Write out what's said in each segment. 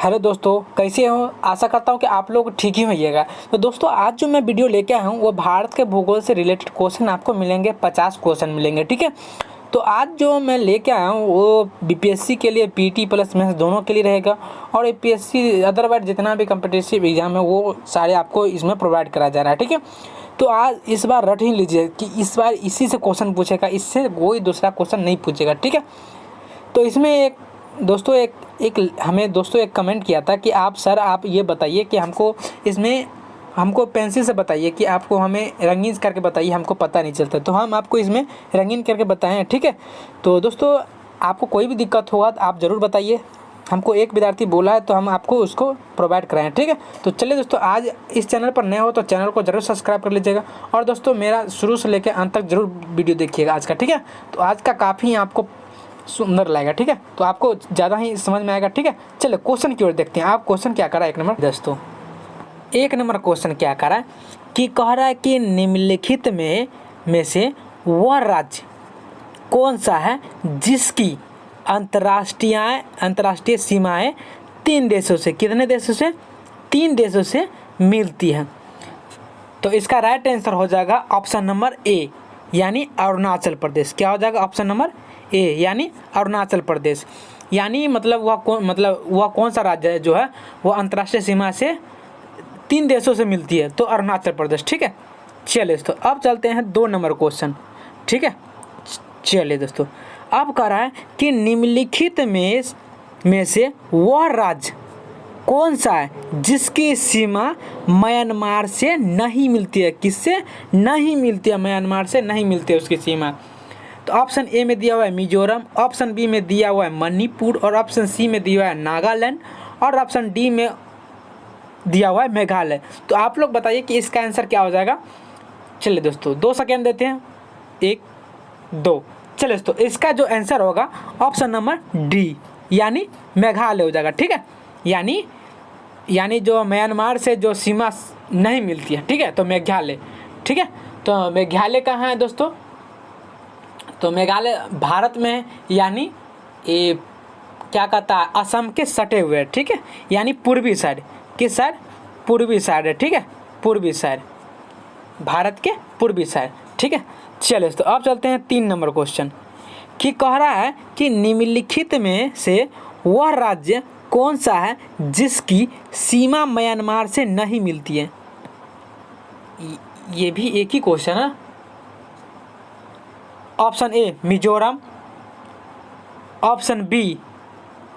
Hello दोस्तों, कैसे हो? आशा करता हूँ कि आप लोग ठीक ही होइएगा। तो दोस्तों, आज जो मैं वीडियो लेके आया हूँ वो भारत के भूगोल से रिलेटेड क्वेश्चन आपको मिलेंगे। 50 क्वेश्चन मिलेंगे, ठीक है। तो आज जो मैं लेके आया हूँ वो बीपीएससी के लिए, पीटी प्लस मेंस दोनों के लिए रहेगा। और यूपीएससी अदरवाइज जितना भी कम्पिटिटिव एग्जाम है वो सारे आपको इसमें प्रोवाइड करा जा रहा है, ठीक है। तो आज इस बार रट ही लीजिए कि इस बार इसी से क्वेश्चन पूछेगा, इससे कोई दूसरा क्वेश्चन नहीं पूछेगा, ठीक है। तो इसमें एक कमेंट किया था कि आप ये बताइए कि हमको पेंसिल से बताइए कि आपको हमें रंगीन करके बताइए, हमको पता नहीं चलता। तो हम आपको इसमें रंगीन करके बताएं, ठीक है। तो दोस्तों, आपको कोई भी दिक्कत होगा तो आप ज़रूर बताइए। हमको एक विद्यार्थी बोला है तो हम आपको उसको प्रोवाइड कराएं, ठीक है। तो चलिए दोस्तों, आज इस चैनल पर नए हो तो चैनल को जरूर सब्सक्राइब कर लीजिएगा। और दोस्तों, मेरा शुरू से लेकर अंत तक जरूर वीडियो देखिएगा आज का, ठीक है। तो आज का काफ़ी आपको सुंदर लगेगा, ठीक है। तो आपको ज़्यादा ही समझ में आएगा, ठीक है। चलो क्वेश्चन की ओर देखते हैं। आप क्वेश्चन क्या करा एक नंबर दोस्तों, एक नंबर क्वेश्चन क्या करा है कि कह रहा है कि निम्नलिखित में से वह राज्य कौन सा है जिसकी अंतर्राष्ट्रीय सीमाएं 3 देशों से, कितने देशों से? 3 देशों से मिलती है। तो इसका राइट आंसर हो जाएगा ऑप्शन नंबर ए, यानी अरुणाचल प्रदेश। क्या हो जाएगा? ऑप्शन नंबर ए, यानी अरुणाचल प्रदेश। यानी मतलब वह कौन सा राज्य है जो है वो अंतर्राष्ट्रीय सीमा से 3 देशों से मिलती है? तो अरुणाचल प्रदेश, ठीक है। चलिए दोस्तों, अब चलते हैं 2 नंबर क्वेश्चन, ठीक है। चलिए दोस्तों, अब कह रहा है कि निम्नलिखित में से वह राज्य कौन सा है जिसकी सीमा म्यांमार से नहीं मिलती है? किससे नहीं मिलती है? म्यांमार से नहीं मिलती है उसकी सीमा। तो ऑप्शन ए में दिया हुआ है मिजोरम, ऑप्शन बी में दिया हुआ है मणिपुर, और ऑप्शन सी में दिया हुआ है नागालैंड, और ऑप्शन डी में दिया हुआ है मेघालय। तो आप लोग बताइए कि इसका आंसर क्या हो जाएगा। चलिए दोस्तों, 2 सेकेंड देते हैं, 1 2। चलिए दोस्तों, इसका जो आंसर होगा ऑप्शन नंबर डी, यानी मेघालय हो जाएगा, ठीक है। यानी जो म्यांमार से जो सीमा नहीं मिलती है, ठीक है, तो मेघालय, ठीक है। तो मेघालय कहाँ है दोस्तों? तो मेघालय भारत में है, यानी ये क्या कहता है, असम के सटे हुए है, ठीक है। यानी पूर्वी साइड, किस साइड? पूर्वी साइड है, ठीक है, पूर्वी साइड, भारत के पूर्वी साइड, ठीक है। चलिए तो अब चलते हैं 3 नंबर क्वेश्चन कि कह रहा है कि निम्नलिखित में से वह राज्य कौन सा है जिसकी सीमा म्यांमार से नहीं मिलती है? ये भी एक ही क्वेश्चन है। Option A Mizoram, option B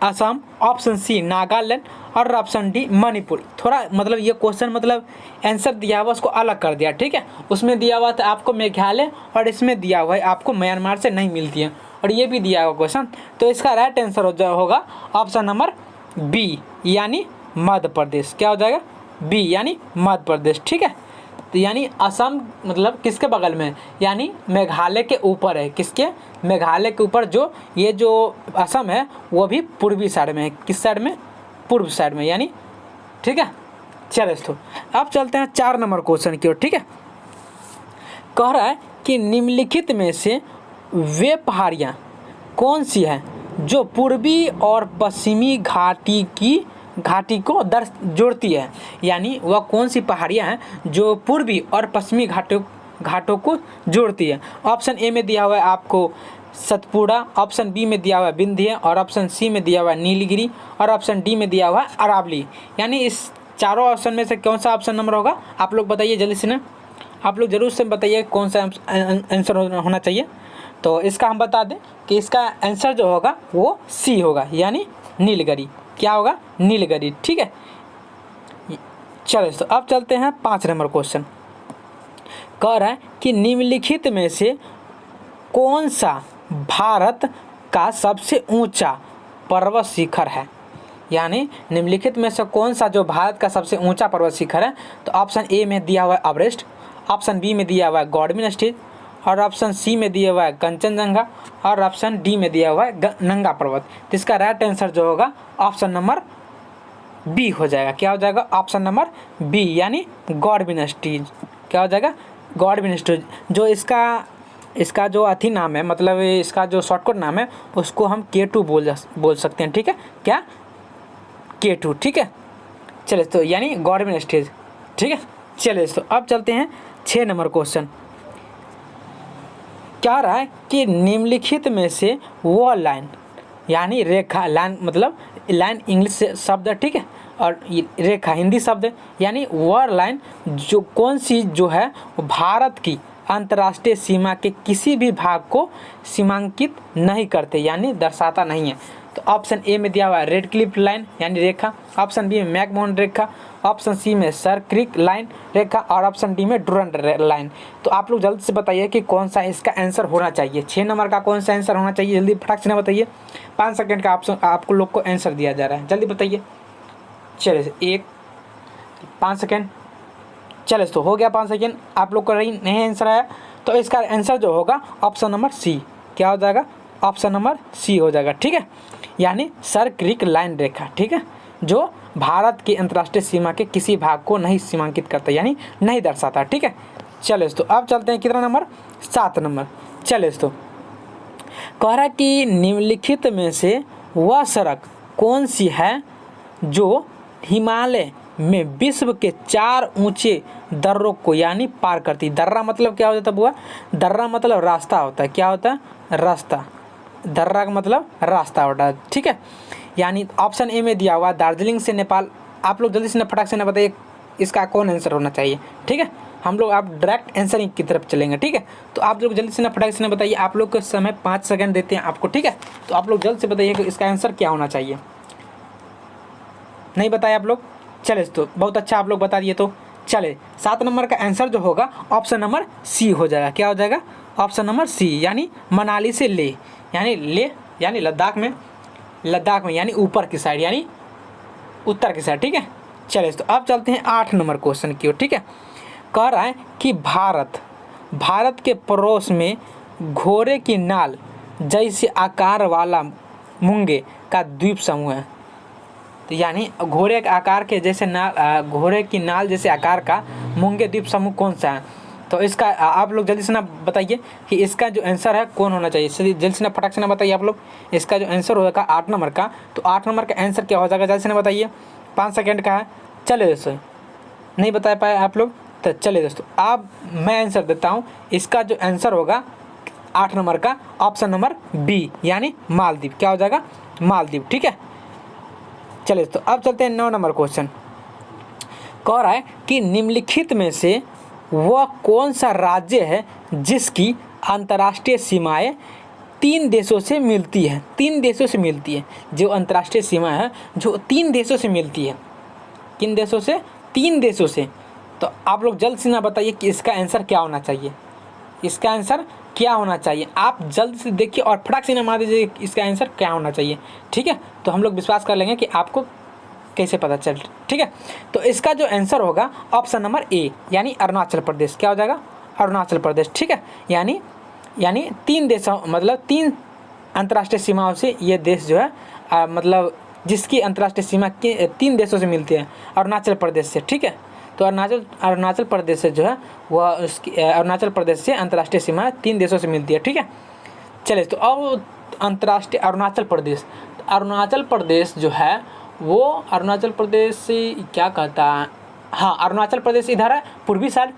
Assam, option C Nagaland, और ऑप्शन डी मणिपुर। थोड़ा मतलब ये क्वेश्चन मतलब आंसर दिया हुआ उसको अलग कर दिया, ठीक है। उसमें दिया हुआ था आपको मेघालय, और इसमें दिया हुआ है आपको म्यांमार से नहीं मिलती है, और ये भी दिया हुआ क्वेश्चन। तो इसका राइट आंसर होगा ऑप्शन नंबर बी, यानी मध्य प्रदेश। क्या हो जाएगा? बी, यानी मध्य प्रदेश, ठीक है। तो यानी असम मतलब किसके बगल में है? यानी मेघालय के ऊपर है। किसके? मेघालय के ऊपर जो ये जो असम है वो भी पूर्वी साइड में है। किस साइड में? पूर्व साइड में, यानी, ठीक है। चलिए दोस्तों, अब चलते हैं 4 नंबर क्वेश्चन की ओर, ठीक है। कह रहा है कि निम्नलिखित में से वे पहाड़ियाँ कौन सी हैं जो पूर्वी और पश्चिमी घाटी को जोड़ती है? यानी वह कौन सी पहाड़ियाँ हैं जो पूर्वी और पश्चिमी घाटों को जोड़ती है? ऑप्शन ए में दिया हुआ है आपको सतपुड़ा, ऑप्शन बी में दिया हुआ है विंध्य, और ऑप्शन सी में दिया हुआ है नीलगिरी, और ऑप्शन डी में दिया हुआ है अरावली। यानी इस चारों ऑप्शन में से कौन सा ऑप्शन नंबर होगा? आप लोग बताइए जल्दी से ना, आप लोग जरूर से बताइए कौन सा आंसर होना चाहिए। तो इसका हम बता दें कि इसका आंसर जो होगा वो सी होगा, यानी नीलगिरी। क्या होगा? नीलगिरी, ठीक है। चलो तो अब चलते हैं 5 नंबर क्वेश्चन। कह रहा है कि निम्नलिखित में से कौन सा भारत का सबसे ऊंचा पर्वत शिखर है? यानी निम्नलिखित में से कौन सा जो भारत का सबसे ऊंचा पर्वत शिखर है? तो ऑप्शन ए में दिया हुआ है एवरेस्ट, ऑप्शन बी में दिया हुआ है गॉडविन स्टेज, और ऑप्शन सी में दिया हुआ है कंचनजंगा, और ऑप्शन डी में दिया हुआ है नंगा पर्वत। तो इसका राइट आंसर जो होगा ऑप्शन नंबर बी हो जाएगा। क्या हो जाएगा? ऑप्शन नंबर बी, यानी गॉडविन स्टेज। क्या हो जाएगा? Godwin stage. जो इसका जो अथी नाम है, मतलब इसका जो शॉर्टकट नाम है, उसको हम K2 बोल सकते हैं, ठीक है। क्या? K2, ठीक है। चलिए तो यानी गवर्नमेंट स्टेज, ठीक है। चलिए तो अब चलते हैं 6 नंबर क्वेश्चन। क्या रहा है कि निम्नलिखित में से वह लाइन, यानी रेखा, लाइन मतलब लाइन इंग्लिश शब्द है, ठीक है, और रेखा हिंदी शब्द है, यानी वह लाइन जो कौन सी जो है भारत की अंतर्राष्ट्रीय सीमा के किसी भी भाग को सीमांकित नहीं करते, यानी दर्शाता नहीं है। तो ऑप्शन ए में दिया हुआ है रेड क्लिफ लाइन यानी रेखा, ऑप्शन बी में मैकमोहन रेखा, ऑप्शन सी में सर क्रिक लाइन रेखा, और ऑप्शन डी में डुरंड लाइन। तो आप लोग जल्द से बताइए कि कौन सा इसका आंसर होना चाहिए। 6 नंबर का कौन सा आंसर होना चाहिए, जल्दी फटाक से ना बताइए। 5 सेकंड का ऑप्शन आपको लोग को आंसर दिया जा रहा है, जल्दी बताइए। चलिए 1 5 सेकंड, चलिए तो हो गया 5 सेकंड। आप लोग का नहीं आंसर आया, तो इसका आंसर जो होगा ऑप्शन नंबर सी, क्या हो जाएगा, ऑप्शन नंबर सी हो जाएगा, ठीक है, यानी सर क्रिक लाइन रेखा, ठीक है, जो भारत की अंतर्राष्ट्रीय सीमा के किसी भाग को नहीं सीमांकित करता, यानी नहीं दर्शाता, ठीक है। चलिए तो अब चलते हैं कितना नंबर, 7 नंबर। चलिए तो कह रहा है कि निम्नलिखित में से वह सड़क कौन सी है जो हिमालय में विश्व के 4 ऊंचे दर्रों को यानी पार करती। दर्रा मतलब क्या होता है बुआ, दर्रा मतलब रास्ता होता है, क्या होता है, रास्ता, दर्रा का मतलब रास्ता होता है, ठीक है। यानी ऑप्शन ए में दिया हुआ दार्जिलिंग से नेपाल। आप लोग जल्दी से फटाक से ना बताइए इसका कौन आंसर होना चाहिए, ठीक है। हम लोग आप डायरेक्ट आंसरिंग की तरफ चलेंगे, ठीक है। तो आप लोग जल्दी से ना फटाक से ना बताइए, आप लोग को समय 5 सेकंड देते हैं आपको, ठीक है। तो आप लोग जल्द से बताइए कि इसका आंसर क्या होना चाहिए। नहीं बताया आप लोग, चले तो बहुत अच्छा आप लोग बता दिए। तो चले 7 नंबर का आंसर जो होगा ऑप्शन नंबर सी हो जाएगा, क्या हो जाएगा, ऑप्शन नंबर सी, यानी मनाली से ले, यानी ले यानी लद्दाख में यानी ऊपर की साइड, यानी उत्तर की साइड, ठीक है। चलिए तो अब चलते हैं 8 नंबर क्वेश्चन की ओर, ठीक है। कह रहा है कि भारत के पड़ोस में घोड़े की नाल जैसे आकार वाला मूंगे का द्वीप समूह है। तो यानी घोड़े के आकार के जैसे घोड़े की नाल जैसे आकार का मूंगे द्वीप समूह कौन सा है। तो इसका आप लोग जल्दी से ना बताइए कि इसका जो आंसर है कौन होना चाहिए। जल्दी से ना फटाक से ना बताइए आप लोग, इसका जो आंसर होगा 8 नंबर का, तो 8 नंबर का आंसर क्या हो जाएगा, जल्दी से ना बताइए। 5 सेकंड का है। चले दोस्तों, नहीं बता पाए आप लोग, तो चले दोस्तों अब मैं आंसर देता हूँ। इसका जो आंसर होगा 8 नंबर का ऑप्शन नंबर बी, यानी मालदीव, क्या हो जाएगा, मालदीव, ठीक है। चलिए तो अब चलते हैं 9 नंबर क्वेश्चन। कह रहा है कि निम्नलिखित में से वह कौन सा राज्य है जिसकी अंतर्राष्ट्रीय सीमाएं 3 देशों से मिलती है। 3 देशों से मिलती है, जो अंतर्राष्ट्रीय सीमा है जो 3 देशों से मिलती है। किन देशों से, 3 देशों से। तो आप लोग जल्द से ना बताइए कि इसका आंसर क्या होना चाहिए, इसका आंसर क्या होना चाहिए। आप जल्द से देखिए और फटाक से ना मार दीजिए इसका आंसर क्या होना चाहिए, ठीक है। तो हम लोग विश्वास कर लेंगे कि आपको कैसे पता चल, ठीक है। तो इसका जो आंसर होगा ऑप्शन नंबर ए, यानी अरुणाचल प्रदेश, क्या हो जाएगा, अरुणाचल प्रदेश, ठीक है। यानी 3 देशों मतलब 3 अंतर्राष्ट्रीय सीमाओं से ये देश जो है मतलब जिसकी अंतर्राष्ट्रीय सीमा 3 देशों से मिलती है, अरुणाचल प्रदेश से, ठीक है। तो अरुणाचल प्रदेश से जो है वह उसकी अरुणाचल प्रदेश से अंतर्राष्ट्रीय सीमा 3 देशों से मिलती है, ठीक है। चलिए तो अब अंतर्राष्ट्रीय अरुणाचल प्रदेश जो है वो अरुणाचल प्रदेश से क्या कहता है, हाँ अरुणाचल प्रदेश इधर है पूर्वी साइड,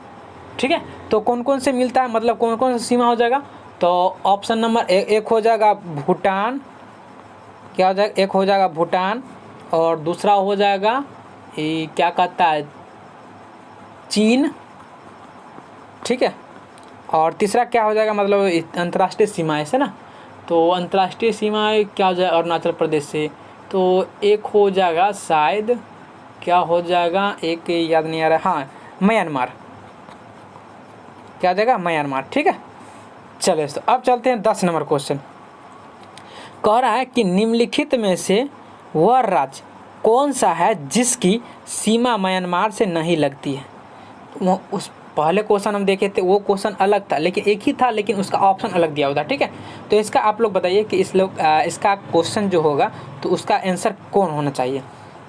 ठीक है। तो कौन कौन से मिलता है, मतलब कौन कौन सा सीमा हो जाएगा। तो ऑप्शन नंबर एक हो जाएगा भूटान, क्या हो जाएगा, एक हो जाएगा भूटान, और दूसरा हो जाएगा क्या कहता है चीन, ठीक है। और तीसरा क्या हो जाएगा, मतलब अंतर्राष्ट्रीय सीमा से ना, तो अंतर्राष्ट्रीय सीमा क्या हो जाएगा अरुणाचल प्रदेश से। तो एक हो जाएगा शायद, क्या हो जाएगा, एक याद नहीं आ रहा, हाँ म्यांमार, क्या हो जाएगा, म्यांमार, ठीक है। चलिए तो अब चलते हैं 10 नंबर क्वेश्चन। कह रहा है कि निम्नलिखित में से वह राज्य कौन सा है जिसकी सीमा म्यांमार से नहीं लगती है। वो उस पहले क्वेश्चन हम देखे थे वो क्वेश्चन अलग था, लेकिन एक ही था, लेकिन उसका ऑप्शन अलग दिया हुआ था, ठीक है। तो इसका आप लोग बताइए कि इसका क्वेश्चन जो होगा तो उसका आंसर कौन होना चाहिए,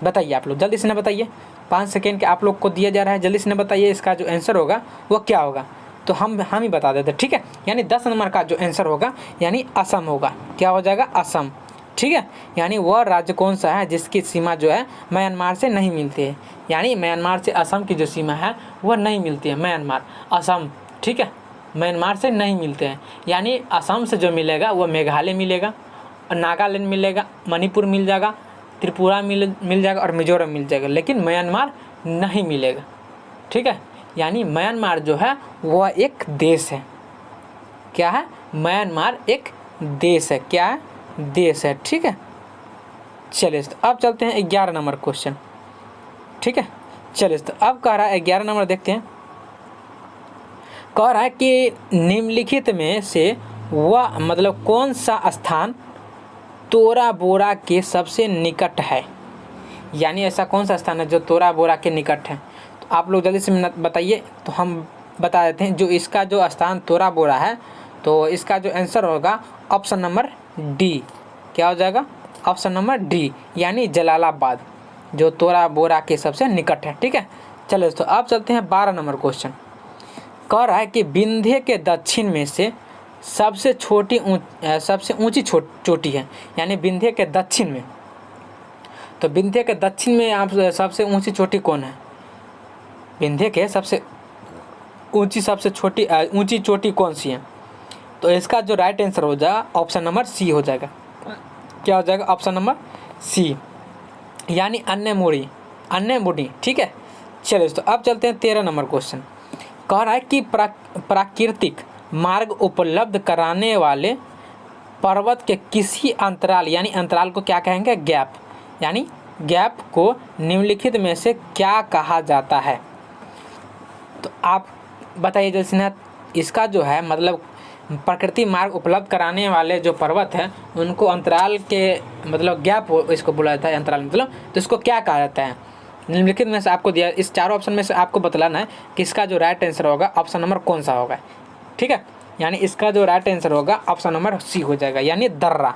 बताइए आप लोग जल्दी से ना बताइए। 5 सेकेंड के आप लोग को दिया जा रहा है, जल्दी से ना बताइए इसका जो आंसर होगा वो क्या होगा। तो हम ही बता देते, ठीक है। यानी 10 नंबर का जो आंसर होगा यानी असम होगा, क्या हो जाएगा, असम, ठीक है, यानी वह राज्य कौन सा है जिसकी सीमा जो है म्यांमार से नहीं मिलती है, यानी म्यांमार से असम की जो सीमा है वह नहीं मिलती है, म्यांमार असम, ठीक है, म्यांमार से नहीं मिलते हैं। यानी असम से जो मिलेगा वह मेघालय मिलेगा, नागालैंड मिलेगा, मणिपुर मिल जाएगा, त्रिपुरा मिल जाएगा और मिजोरम मिल जाएगा, लेकिन म्यांमार नहीं मिलेगा, ठीक है। यानी म्यांमार जो है वह एक देश है। क्या है? म्यांमार एक देश है। क्या है? देश है, ठीक है। चलिए तो अब चलते हैं 11 नंबर क्वेश्चन, ठीक है। चलिए तो अब कह रहा है 11 नंबर देखते हैं। कह रहा है कि निम्नलिखित में से वह मतलब कौन सा स्थान तोरा बोरा के सबसे निकट है, यानी ऐसा कौन सा स्थान है जो तोरा बोरा के निकट है। तो आप लोग जल्दी से बताइए, तो हम बता देते हैं। जो इसका जो स्थान तोरा बोरा है, तो इसका जो आंसर होगा ऑप्शन नंबर डी। क्या हो जाएगा? ऑप्शन नंबर डी, यानी जलालाबाद, जो तोरा बोरा के सबसे निकट है, ठीक है। चलो तो अब चलते हैं 12 नंबर क्वेश्चन। कह रहा है कि विंध्य के दक्षिण में से सबसे ऊंची चोटी है, यानी विंध्य के दक्षिण में। तो विंध्य के दक्षिण में आप सबसे ऊंची चोटी कौन है? विंध्य के सबसे ऊंची चोटी कौन सी है? तो इसका जो राइट आंसर हो जाएगा ऑप्शन नंबर सी हो जाएगा। क्या हो जाएगा? ऑप्शन नंबर सी, यानी अन्यमुड़ी, ठीक है। चलिए तो अब चलते हैं 13 नंबर क्वेश्चन। कह रहा है कि प्राकृतिक मार्ग उपलब्ध कराने वाले पर्वत के किसी अंतराल, यानी अंतराल को क्या कहेंगे? गैप, यानी गैप को निम्नलिखित में से क्या कहा जाता है? तो आप बताइए जैसे ना, इसका जो है मतलब प्रकृति मार्ग उपलब्ध कराने वाले जो पर्वत हैं उनको अंतराल के मतलब गैप इसको बोला जाता है, अंतराल मतलब। तो इसको क्या कहा जाता है? निम्नलिखित में से आपको दिया, इस चारों ऑप्शन में से आपको बतलाना है कि इसका जो राइट आंसर होगा ऑप्शन नंबर कौन सा होगा, ठीक है। यानी इसका जो राइट आंसर होगा ऑप्शन नंबर सी हो जाएगा, यानी दर्रा।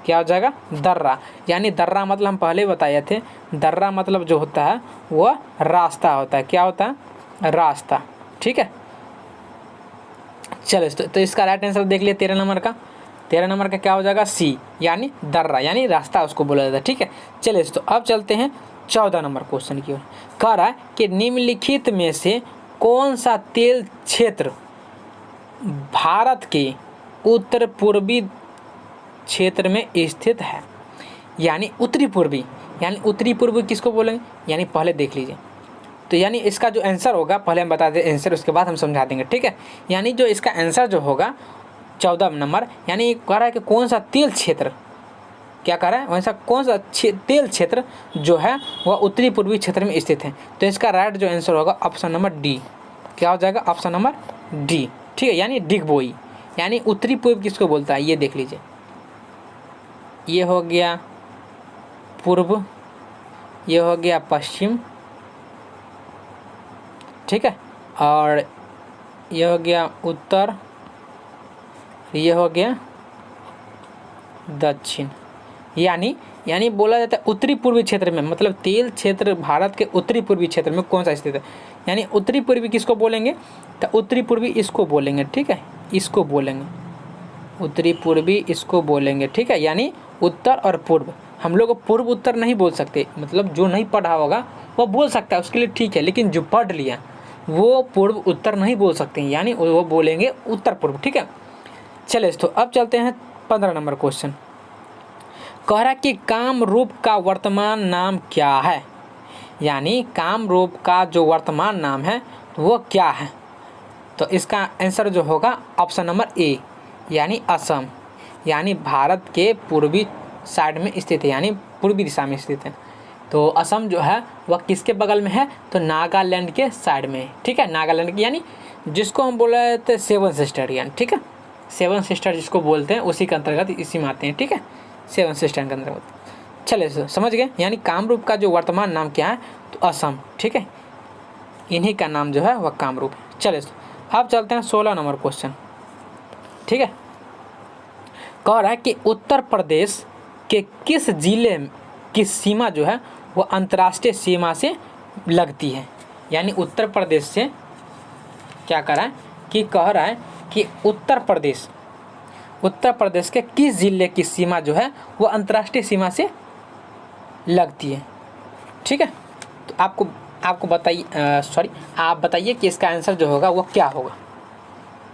क्या हो जाएगा? दर्रा, यानी दर्रा मतलब हम पहले बताए थे, दर्रा मतलब जो होता है वह रास्ता होता है। क्या होता है? रास्ता, ठीक है। चलो तो इसका राइट आंसर देख लिया 13 नंबर का। 13 नंबर का क्या हो जाएगा? सी, यानी दर्रा, यानी रास्ता उसको बोला जाता है, ठीक है। चलिए तो अब चलते हैं 14 नंबर क्वेश्चन की ओर। कह रहा है कि निम्नलिखित में से कौन सा तेल क्षेत्र भारत के उत्तर पूर्वी क्षेत्र में स्थित है, यानी उत्तरी पूर्वी। यानी उत्तरी पूर्वी किसको बोलेंगे? यानी पहले देख लीजिए, तो यानी इसका जो आंसर होगा, पहले हम बता दें आंसर, उसके बाद हम समझा देंगे, ठीक है। यानी जो इसका आंसर जो होगा 14 नंबर, यानी कह रहा है कि कौन सा तेल क्षेत्र, क्या कह रहा है? वैसा कौन सा तेल क्षेत्र जो है वह उत्तरी पूर्वी क्षेत्र में स्थित है। तो इसका राइट जो आंसर होगा ऑप्शन नंबर डी। क्या हो जाएगा? ऑप्शन नंबर डी, ठीक है, यानी डिगबोई। यानी उत्तरी पूर्व किसको बोलता है? ये देख लीजिए, ये हो गया पूर्व, ये हो गया पश्चिम, ठीक है, और ये हो गया उत्तर, ये हो गया दक्षिण। यानी बोला जाता है उत्तरी पूर्वी क्षेत्र में, मतलब तेल क्षेत्र भारत के उत्तरी पूर्वी क्षेत्र में कौन सा स्थित है। यानी उत्तरी पूर्वी किसको बोलेंगे? तो उत्तरी पूर्वी इसको बोलेंगे, ठीक है, इसको बोलेंगे उत्तरी पूर्वी, इसको बोलेंगे, ठीक है। यानी उत्तर और पूर्व, हम लोग पूर्व उत्तर नहीं बोल सकते, मतलब जो नहीं पढ़ा होगा वो बोल सकता है, उसके लिए ठीक है, लेकिन जो पढ़ लिया वो पूर्व उत्तर नहीं बोल सकते हैं, यानी वो बोलेंगे उत्तर पूर्व, ठीक है। चलिए तो अब चलते हैं 15 नंबर क्वेश्चन। कह रहा कि कामरूप का वर्तमान नाम क्या है, यानी कामरूप का जो वर्तमान नाम है वो क्या है। तो इसका आंसर जो होगा ऑप्शन नंबर ए, यानी असम, यानी भारत के पूर्वी साइड में स्थित है, यानी पूर्वी दिशा में स्थित है। तो असम जो है वह किसके बगल में है? तो नागालैंड के साइड में है, ठीक है, नागालैंड की, यानी जिसको हम बोल रहे थे 7 सिस्टर, यानी ठीक है, 7 सिस्टर जिसको बोलते हैं उसी के अंतर्गत इसी में आते हैं, ठीक है, 7 सिस्टर के अंतर्गत। चलिए समझ गए, यानी कामरूप का जो वर्तमान नाम क्या है? तो असम, ठीक है, इन्हीं का नाम जो है वह कामरूप है। चलिए अब चलते हैं 16 नंबर क्वेश्चन, ठीक है। कह रहा है कि उत्तर प्रदेश के किस जिले की सीमा जो है वो अंतर्राष्ट्रीय सीमा से लगती है, यानी उत्तर प्रदेश से क्या कर रहा है कि कह रहा है कि उत्तर प्रदेश उत्तर प्रदेश के किस जिले की सीमा जो है वो अंतर्राष्ट्रीय सीमा से लगती है। ठीक है, तो आपको बताइए आप बताइए कि इसका आंसर जो होगा वो क्या होगा।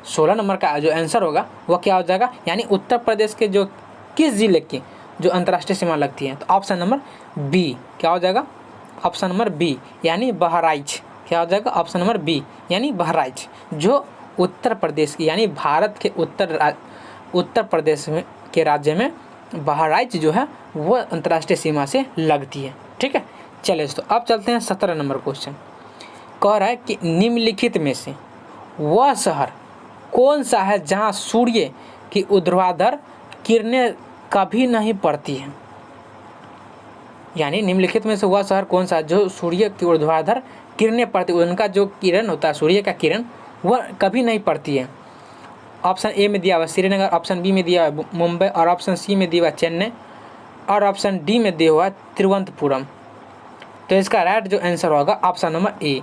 16 नंबर का जो आंसर होगा वो क्या हो जाएगा, यानी उत्तर प्रदेश के जो किस जिले की जो अंतर्राष्ट्रीय सीमा लगती है, तो ऑप्शन नंबर बी क्या हो जाएगा, ऑप्शन नंबर बी यानी बहराइच। क्या हो जाएगा, ऑप्शन नंबर बी यानी बहराइच, जो उत्तर प्रदेश की यानी भारत के उत्तर प्रदेश में के राज्य में बहराइच जो है वो अंतर्राष्ट्रीय सीमा से लगती है। ठीक है, चलिए तो अब चलते हैं 17 नंबर क्वेश्चन। कह रहा है कि निम्नलिखित में से वह शहर कौन सा है जहां सूर्य की ऊर्ध्वाधर किरणें कभी नहीं पड़ती हैं। यानी निम्नलिखित में से वह शहर कौन सा है जो सूर्य की ऊर्ध्वाधर किरणें पड़ती, उनका जो किरण होता है सूर्य का किरण वह कभी नहीं पड़ती है। ऑप्शन ए में दिया हुआ श्रीनगर, ऑप्शन बी में दिया हुआ मुंबई, और ऑप्शन सी में दिया हुआ चेन्नई, और ऑप्शन डी में दिया हुआ तिरुवनंतपुरम। तो इसका राइट जो आंसर होगा ऑप्शन नंबर ए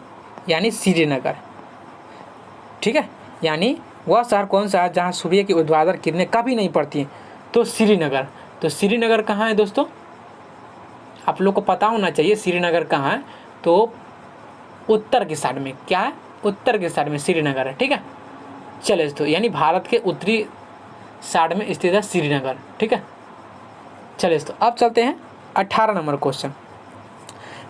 यानी श्रीनगर। ठीक है, यानी वह शहर कौन सा है जहाँ सूर्य की ऊर्ध्वाधर किरणें कभी नहीं पड़ती हैं, तो श्रीनगर। तो श्रीनगर कहाँ है दोस्तों, आप लोग को पता होना चाहिए श्रीनगर कहाँ है। तो उत्तर की साइड में, क्या है, उत्तर की साइड में श्रीनगर है। ठीक है, चलिए दोस्तों, यानी भारत के उत्तरी साइड में स्थित है श्रीनगर। ठीक है, चलिए दोस्तों अब चलते हैं 18 नंबर क्वेश्चन।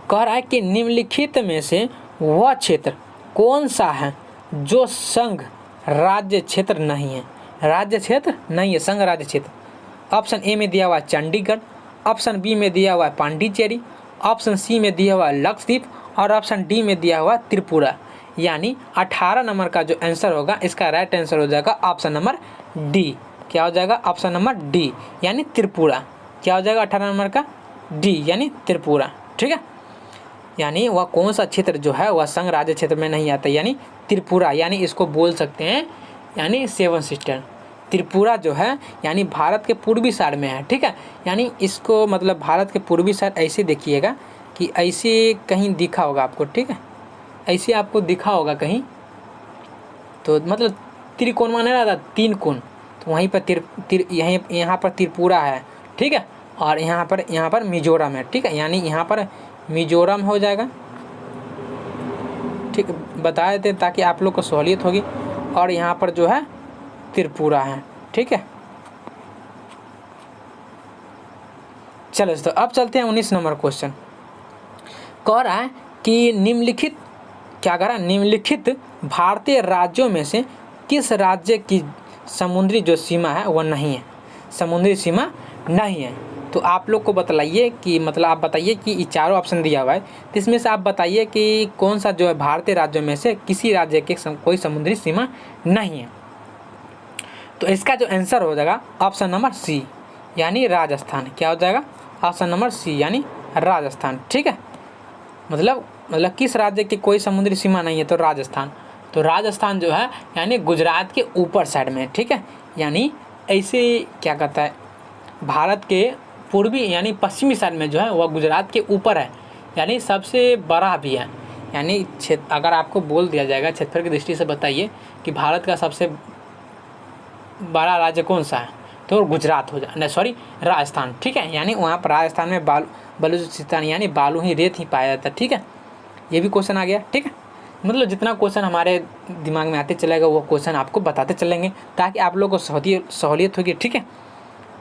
कह रहा है कि निम्नलिखित में से वह क्षेत्र कौन सा है जो संघ राज्य क्षेत्र नहीं है। राज्य क्षेत्र नहीं है, संघ राज्य क्षेत्र। ऑप्शन ए में दिया हुआ चंडीगढ़, ऑप्शन बी में दिया हुआ पांडिचेरी, ऑप्शन सी में दिया हुआ लक्षद्वीप, और ऑप्शन डी में दिया हुआ त्रिपुरा। यानी 18 नंबर का जो आंसर होगा इसका राइट आंसर हो जाएगा ऑप्शन नंबर डी। क्या हो जाएगा, ऑप्शन नंबर डी यानी त्रिपुरा। क्या हो जाएगा 18 नंबर का, डी यानी त्रिपुरा। ठीक है, यानी वह कौन सा क्षेत्र जो है वह संघ राज्य क्षेत्र में नहीं आता, यानी त्रिपुरा। यानी इसको बोल सकते हैं यानी 7 सिस्टर। त्रिपुरा जो है यानी भारत के पूर्वी साइड में है। ठीक है, यानी इसको मतलब भारत के पूर्वी साइड ऐसे देखिएगा कि ऐसे कहीं दिखा होगा आपको। ठीक है, ऐसे आपको दिखा होगा कहीं, तो मतलब त्रिकोण माना जाता है 3 कोण, तो वहीं पर यहाँ पर त्रिपुरा है। ठीक है, और यहाँ पर मिजोरम है। ठीक है, यानी यहाँ पर मिजोरम हो जाएगा। ठीक, बता देते ताकि आप लोग को सहूलियत होगी। और यहाँ पर जो है त्रिपुरा है। ठीक है, चलो तो अब चलते हैं 19 नंबर क्वेश्चन। कह रहा है कि निम्नलिखित क्या कह रहा है, निम्नलिखित भारतीय राज्यों में से किस राज्य की समुद्री जो सीमा है वह नहीं है, समुद्री सीमा नहीं है। तो आप लोग को बतलाइए कि मतलब आप बताइए कि ये चारों ऑप्शन दिया हुआ है, तो इसमें से आप बताइए कि कौन सा जो है भारतीय राज्यों में से किसी राज्य के कोई समुद्री सीमा नहीं है। तो इसका जो आंसर हो जाएगा ऑप्शन नंबर सी यानी राजस्थान। क्या हो जाएगा, ऑप्शन नंबर सी यानी राजस्थान। ठीक है, मतलब किस राज्य की कोई समुद्री सीमा नहीं है, तो राजस्थान। तो राजस्थान जो है यानी गुजरात के ऊपर साइड में। ठीक है, यानी ऐसे क्या कहता है, भारत के पूर्वी यानी पश्चिमी साइड में जो है वह गुजरात के ऊपर है, यानी सबसे बड़ा भी है। यानी अगर आपको बोल दिया जाएगा क्षेत्रफल की दृष्टि से बताइए कि भारत का सबसे बड़ा राज्य कौन सा है, तो गुजरात हो जाए, सॉरी राजस्थान। ठीक है, यानी वहाँ पर राजस्थान में बलूचिस्तान यानी बालू ही रेत ही पाया जाता है। ठीक है, ये भी क्वेश्चन आ गया। ठीक है, मतलब जितना क्वेश्चन हमारे दिमाग में आते चलेगा वो क्वेश्चन आपको बताते चलेंगे ताकि आप लोगों को सहूलियत होगी। ठीक है,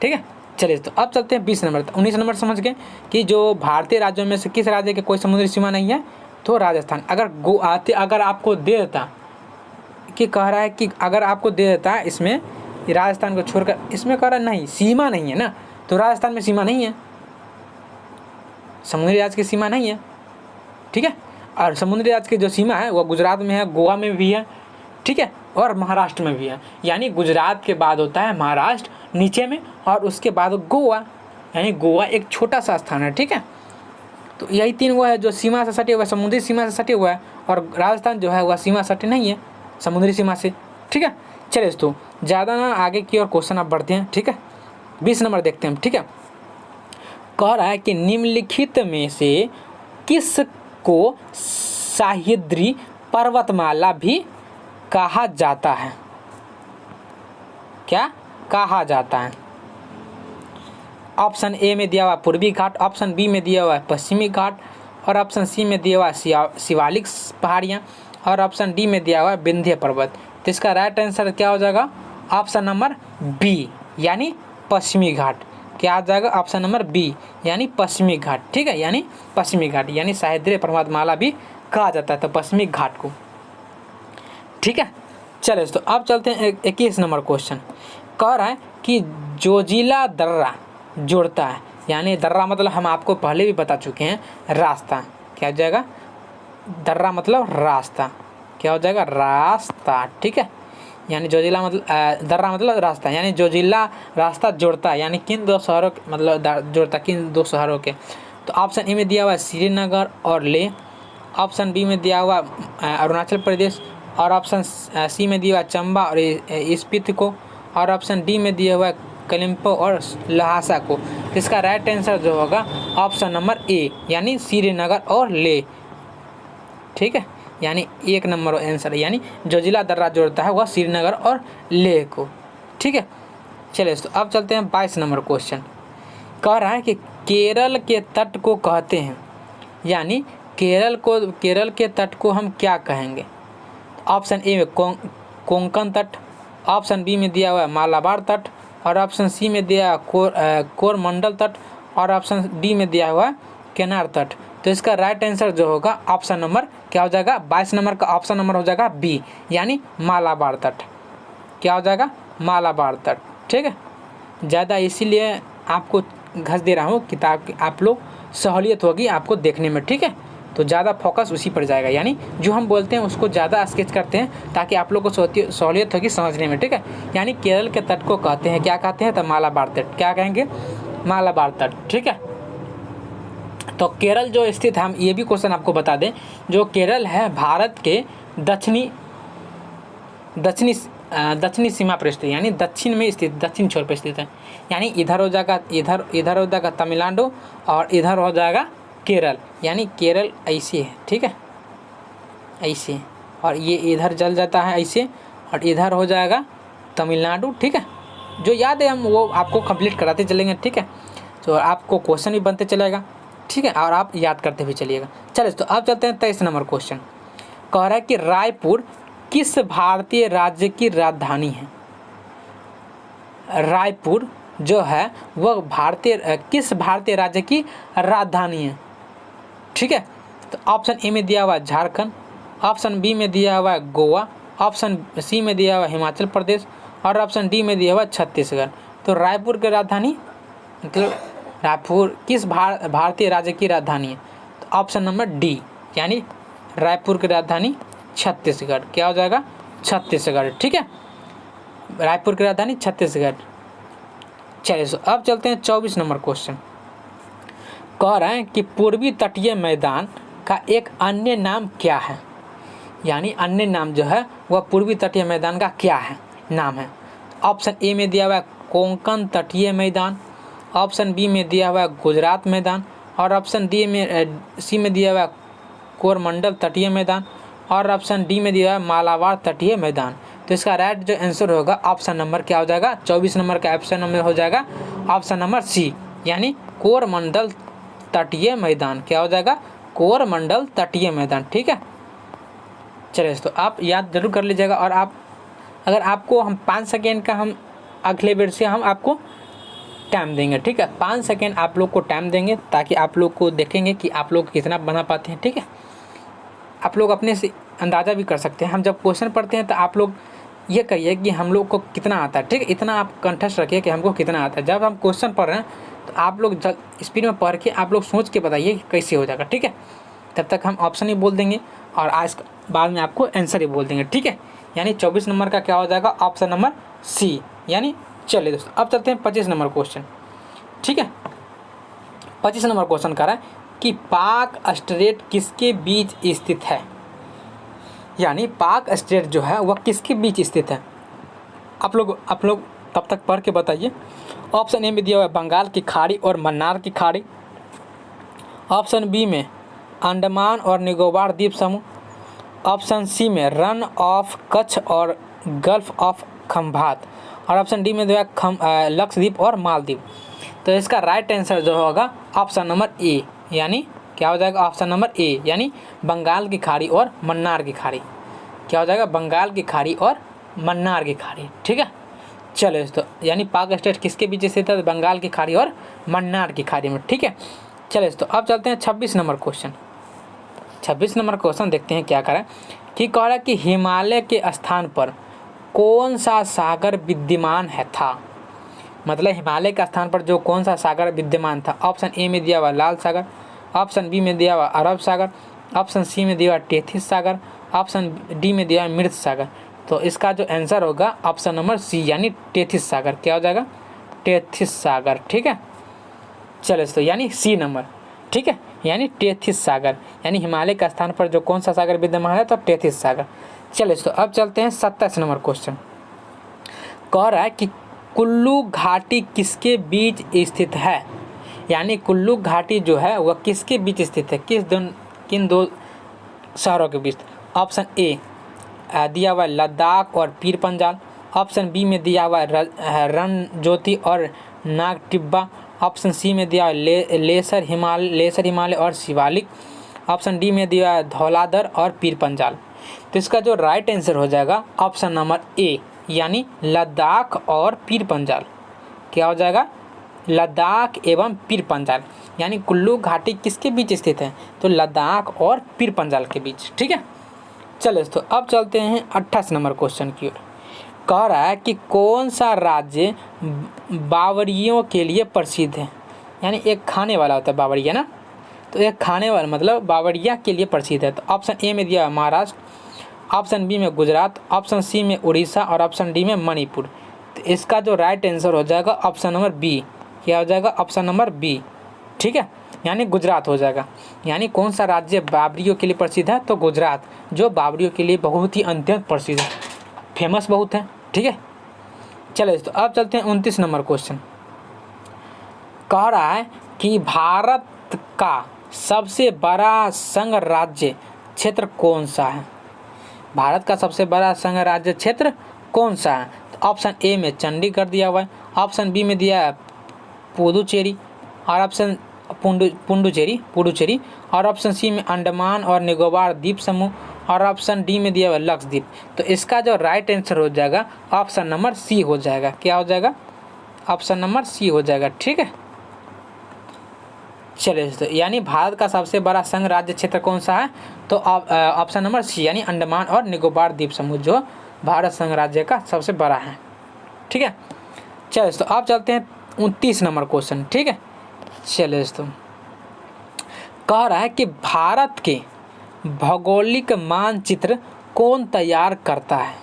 ठीक है, चलिए तो अब चलते हैं 20 नंबर। 19 नंबर समझ गए कि जो भारतीय राज्यों में से किस राज्य के कोई समुद्री सीमा नहीं है, तो राजस्थान। अगर आपको दे देता कि कह रहा है कि अगर आपको दे देता है इसमें राजस्थान को छोड़कर, इसमें कह रहा है नहीं सीमा नहीं है ना, तो राजस्थान में सीमा नहीं है, समुद्री राज्य की सीमा नहीं है। ठीक है, और समुद्री राज्य की जो सीमा है वह गुजरात में है, गोवा में भी है। ठीक है, और महाराष्ट्र में भी है। यानी गुजरात के बाद होता है महाराष्ट्र नीचे में, और उसके बाद गोवा, यानी गोवा एक छोटा सा स्थान है। ठीक है, तो यही 3 वो है जो सीमा से सटे हुआ है, समुद्री सीमा से सटे हुआ है, और राजस्थान जो है वह सीमा सटे नहीं है समुद्री सीमा से। ठीक है, चलिए दोस्तों ज़्यादा ना आगे की और क्वेश्चन आप बढ़ते हैं। ठीक है, 20 नंबर देखते हैं। ठीक है, कह रहा है कि निम्नलिखित में से किस को सह्याद्री पर्वतमाला भी कहा जाता है। क्या कहा जाता है? ऑप्शन ए में दिया हुआ पूर्वी घाट, ऑप्शन बी में दिया हुआ है पश्चिमी घाट, और ऑप्शन सी में दिया हुआ है शिवालिक पहाड़ियाँ, और ऑप्शन डी में दिया हुआ है विंध्य पर्वत। तो इसका राइट आंसर क्या हो जाएगा? ऑप्शन नंबर बी यानी पश्चिमी घाट। क्या आ जाएगा? ऑप्शन नंबर बी यानी पश्चिमी घाट। ठीक है, यानी पश्चिमी घाट यानी सह्याद्री पर्वतमाला भी कहा जाता है तो पश्चिमी घाट को। ठीक है, चलिए तो अब चलते हैं 21 नंबर क्वेश्चन। कह रहा है कि जोजिला दर्रा जुड़ता है, यानी दर्रा मतलब हम आपको पहले भी बता चुके हैं रास्ता। क्या हो जाएगा? दर्रा मतलब रास्ता। क्या हो जाएगा? रास्ता। ठीक है, यानी जोजिला मतलब दर्रा मतलब रास्ता, यानी जोजिला रास्ता जोड़ता है, यानी किन दो शहरों के मतलब जोड़ता किन दो शहरों के। तो ऑप्शन ए में दिया हुआ है श्रीनगर और लेह, ऑप्शन बी में दिया हुआ अरुणाचल प्रदेश, और ऑप्शन सी में दिया हुआ चंबा और स्पीति को, और ऑप्शन डी में दिया हुआ है कलिम्पो और लहासा को। इसका राइट आंसर जो होगा ऑप्शन नंबर ए यानी श्रीनगर और लेह। ठीक है, यानी 1 नंबर आंसर, यानी जोजिला दर्रा जोड़ता है वह श्रीनगर और लेह को। ठीक है, चलिए तो अब चलते हैं 22 नंबर क्वेश्चन। कह रहा है कि केरल के तट को कहते हैं, यानी केरल के तट को हम क्या कहेंगे? ऑप्शन ए में कोंकण तट, ऑप्शन बी में दिया हुआ है मालाबार तट, और ऑप्शन सी में दिया कोरमंडल तट, और ऑप्शन डी में दिया हुआ है केनार तट। तो इसका राइट आंसर जो होगा ऑप्शन नंबर क्या हो जाएगा? 22 नंबर का ऑप्शन नंबर हो जाएगा बी यानी मालाबार तट। क्या हो जाएगा? मालाबार तट। ठीक है, ज़्यादा इसीलिए आपको घस दे रहा हूँ किताब की, आप लोग सहूलियत होगी आपको देखने में। ठीक है, तो ज़्यादा फोकस उसी पर जाएगा, यानी जो हम बोलते हैं उसको ज़्यादा स्केच करते हैं ताकि आप लोग को सहूलियत होगी समझने में। ठीक है, यानी केरल के तट को कहते हैं, क्या कहते हैं? तो मालाबार तट। क्या कहेंगे? मालाबार तट। ठीक है, तो केरल जो स्थित है, हम ये भी क्वेश्चन आपको बता दें, जो केरल है भारत के दक्षिणी सीमा पर स्थित, यानी दक्षिण में स्थित, दक्षिण छोर पर स्थित है। यानी इधर हो जाएगा इधर हो जाएगा तमिलनाडु, और इधर हो जाएगा केरल, यानी केरल ऐसे है। ठीक है, ऐसे, और ये इधर जल जाता है ऐसे, और इधर हो जाएगा तमिलनाडु। ठीक है, जो याद है हम वो आपको कंप्लीट कराते चलेंगे। ठीक है, तो आपको क्वेश्चन भी बनते चलेगा। ठीक है, और आप याद करते भी चलिएगा। चलिए तो अब चलते हैं 23 नंबर क्वेश्चन। कह रहा है कि रायपुर किस भारतीय राज्य की राजधानी है? रायपुर जो है वह किस भारतीय राज्य की राजधानी है? ठीक है, तो ऑप्शन ए में दिया हुआ है झारखंड, ऑप्शन बी में दिया हुआ है गोवा, ऑप्शन सी में दिया हुआ है हिमाचल प्रदेश, और ऑप्शन डी में दिया हुआ है छत्तीसगढ़। तो रायपुर की राजधानी मतलब रायपुर किस भारतीय राज्य की राजधानी है? तो ऑप्शन नंबर डी यानी रायपुर की राजधानी छत्तीसगढ़। क्या हो जाएगा? छत्तीसगढ़। ठीक है, रायपुर की राजधानी छत्तीसगढ़। चलिए तो अब चलते हैं 24 नंबर क्वेश्चन। कह रहे हैं कि पूर्वी तटीय मैदान का एक अन्य नाम क्या है? यानी अन्य नाम जो है वह पूर्वी तटीय मैदान का क्या है नाम है? ऑप्शन ए में दिया हुआ है कोंकण तटीय मैदान, ऑप्शन बी में दिया हुआ है गुजरात मैदान, और ऑप्शन सी में दिया हुआ है कोरमंडल तटीय मैदान, और ऑप्शन डी में दिया हुआ है मालाबार तटीय मैदान। तो इसका राइट जो आंसर होगा ऑप्शन नंबर क्या हो जाएगा? 24 नंबर का ऑप्शन नंबर हो जाएगा ऑप्शन नंबर सी यानी कोरमंडल तटीय मैदान। क्या हो जाएगा? कोरमंडल तटीय मैदान। ठीक है, चलिए तो आप याद जरूर कर लीजिएगा। और आप अगर आपको हम 5 सेकेंड का हम अगले बेर से हम आपको टाइम देंगे। ठीक है, 5 सेकेंड आप लोग को टाइम देंगे ताकि आप लोग को देखेंगे कि आप लोग कितना बना पाते हैं। ठीक है, आप लोग अपने से अंदाज़ा भी कर सकते हैं। हम जब क्वेश्चन पढ़ते हैं तो आप लोग ये करिए कि हम लोग को कितना आता है। ठीक है, इतना आप कंठस्थ रखिए कि हमको कितना आता है। जब हम क्वेश्चन पढ़ रहे हैं तो आप लोग स्पीड में पढ़ के आप लोग सोच के बताइए कि कैसे हो जाएगा। ठीक है, तब तक हम ऑप्शन ही बोल देंगे और आज बाद में आपको आंसर ही बोल देंगे। ठीक है, यानी 24 नंबर का क्या हो जाएगा? ऑप्शन नंबर सी यानी। चलिए दोस्तों अब चलते हैं 25 नंबर क्वेश्चन। ठीक है, 25 नंबर क्वेश्चन कर रहा है कि पाक स्ट्रेट किसके बीच स्थित है? यानी पाक स्ट्रेट जो है वह किसके बीच स्थित है? आप लोग तब तक पढ़ के बताइए। ऑप्शन ए में दिया हुआ है बंगाल की खाड़ी और मन्नार की खाड़ी, ऑप्शन बी में अंडमान और निकोबार द्वीप समूह, ऑप्शन सी में रन ऑफ कच्छ और गल्फ ऑफ खंभात, और ऑप्शन डी में दिया लक्षद्वीप और मालदीव। तो इसका राइट आंसर जो होगा ऑप्शन नंबर ए, यानी क्या हो जाएगा ऑप्शन नंबर ए, यानी बंगाल की खाड़ी और मन्नार की खाड़ी। क्या हो जाएगा बंगाल की खाड़ी और मन्नार की खाड़ी। ठीक है, चलो तो यानी पाक स्टेट किसके बीच स्थित है, बंगाल की खाड़ी और मन्नार की खाड़ी में। ठीक है, चलो तो अब चलते हैं 26 नंबर क्वेश्चन। 26 नंबर क्वेश्चन देखते हैं क्या करें कि कह रहा है कि हिमालय के स्थान पर कौन सा सागर विद्यमान है था। मतलब हिमालय के स्थान पर जो कौन सा सागर विद्यमान था। ऑप्शन ए में दिया हुआ लाल सागर, ऑप्शन बी में दिया हुआ अरब सागर, ऑप्शन सी में दिया हुआ टेथिस सागर, ऑप्शन डी में दिया हुआ मृत सागर। तो इसका जो आंसर होगा ऑप्शन नंबर सी, यानी टेथिस सागर। क्या हो जाएगा टेथिस सागर। ठीक है, चलो तो यानी सी नंबर। ठीक है, यानी टेथिस सागर, यानी हिमालय के स्थान पर जो कौन सा सागर विद्यमान है तो टेथिस सागर। चलो तो अब चलते हैं 27 नंबर क्वेश्चन। कह रहा है कि कुल्लू घाटी किसके बीच स्थित है। यानी कुल्लू घाटी जो है वह किसके बीच स्थित है, किन दो शहरों के बीच। ऑप्शन ए दिया हुआ लद्दाख और पीर पंजाल, ऑप्शन बी में दिया हुआ रणज्योति और नाग टिब्बा, ऑप्शन सी में दिया लेसर हिमालय और शिवालिक, ऑप्शन डी में दिया धौलाधर और पीर पंजाल। तो इसका जो राइट आंसर हो जाएगा ऑप्शन नंबर ए, यानी लद्दाख और पीर पंजाल। क्या हो जाएगा लद्दाख एवं पीर पंजाल, यानी कुल्लू घाटी किसके बीच स्थित है तो लद्दाख और पीर पंजाल के बीच। ठीक है, चलो तो अब चलते हैं 28 नंबर क्वेश्चन की ओर। कह रहा है कि कौन सा राज्य बावरियों के लिए प्रसिद्ध है। यानी एक खाने वाला होता है बावरिया ना, तो एक खाने वाला मतलब बावरिया के लिए प्रसिद्ध है। तो ऑप्शन ए में दिया महाराष्ट्र, ऑप्शन बी में गुजरात, ऑप्शन सी में उड़ीसा और ऑप्शन डी में मणिपुर। तो इसका जो राइट आंसर हो जाएगा ऑप्शन नंबर बी। क्या हो जाएगा ऑप्शन नंबर बी। ठीक है, यानी गुजरात हो जाएगा। यानी कौन सा राज्य बावरियों के लिए प्रसिद्ध है तो गुजरात, जो बावरियों के लिए बहुत ही अत्यंत प्रसिद्ध है, फेमस बहुत है। ठीक है, चलो तो अब चलते हैं 29 नंबर क्वेश्चन। कह रहा है कि भारत का सबसे बड़ा संघ राज्य क्षेत्र कौन सा है। भारत का सबसे बड़ा संघ राज्य क्षेत्र कौन सा है। तो ऑप्शन ए में चंडीगढ़ दिया हुआ है, ऑप्शन बी में दिया है पुदुचेरी और ऑप्शन पुडुचेरी और ऑप्शन सी में अंडमान और निकोबार द्वीप समूह और ऑप्शन डी में दिया हुआ लक्षद्वीप। तो इसका जो राइट आंसर हो जाएगा ऑप्शन नंबर सी हो जाएगा। क्या हो जाएगा ऑप्शन नंबर सी हो जाएगा। ठीक है, चलिए तो यानी भारत का सबसे बड़ा संघ राज्य क्षेत्र कौन सा है तो ऑप्शन नंबर सी, यानी अंडमान और निकोबार द्वीप समूह जो भारत संघ राज्य का सबसे बड़ा है। ठीक है, चलिए तो अब चलते हैं 29 नंबर क्वेश्चन। ठीक है, चलिए तो कह रहा है कि भारत के भौगोलिक मानचित्र कौन तैयार करता है।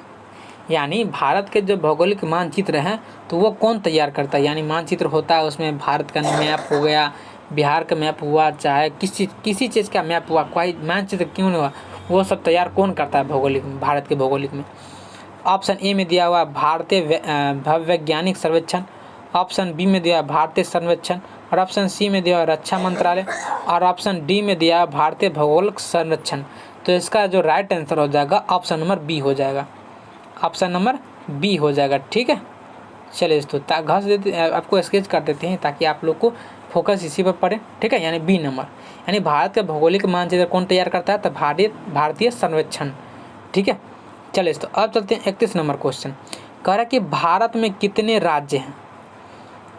यानी भारत के जो भौगोलिक मानचित्र हैं तो वो कौन तैयार करता है। यानी मानचित्र होता है उसमें भारत का मैप हो गया, बिहार का मैप हुआ, चाहे किसी चीज़ का मैप हुआ, कोई मानचित्र क्यों नहीं हुआ, वो सब तैयार कौन करता है भौगोलिक में, भारत के भौगोलिक में। ऑप्शन ए में दिया हुआ भारतीय भूवैज्ञानिक सर्वेक्षण, ऑप्शन बी में दिया भारतीय सर्वेक्षण और ऑप्शन सी में दिया रक्षा मंत्रालय और ऑप्शन डी में दिया भारतीय भौगोलिक संरक्षण। तो इसका जो राइट आंसर हो जाएगा ऑप्शन नंबर बी हो जाएगा। ऑप्शन नंबर बी हो जाएगा। ठीक है, चलिए तो घस देते आपको स्केच कर देते हैं ताकि आप लोग को फोकस इसी पर पड़े। ठीक है, यानी बी नंबर, यानी भारत का भौगोलिक मानचित्र कौन तैयार करता है तो भारतीय सर्वेक्षण। ठीक है, चलिए तो अब चलते हैं 31 नंबर क्वेश्चन। कह रहा है कि भारत में कितने राज्य हैं।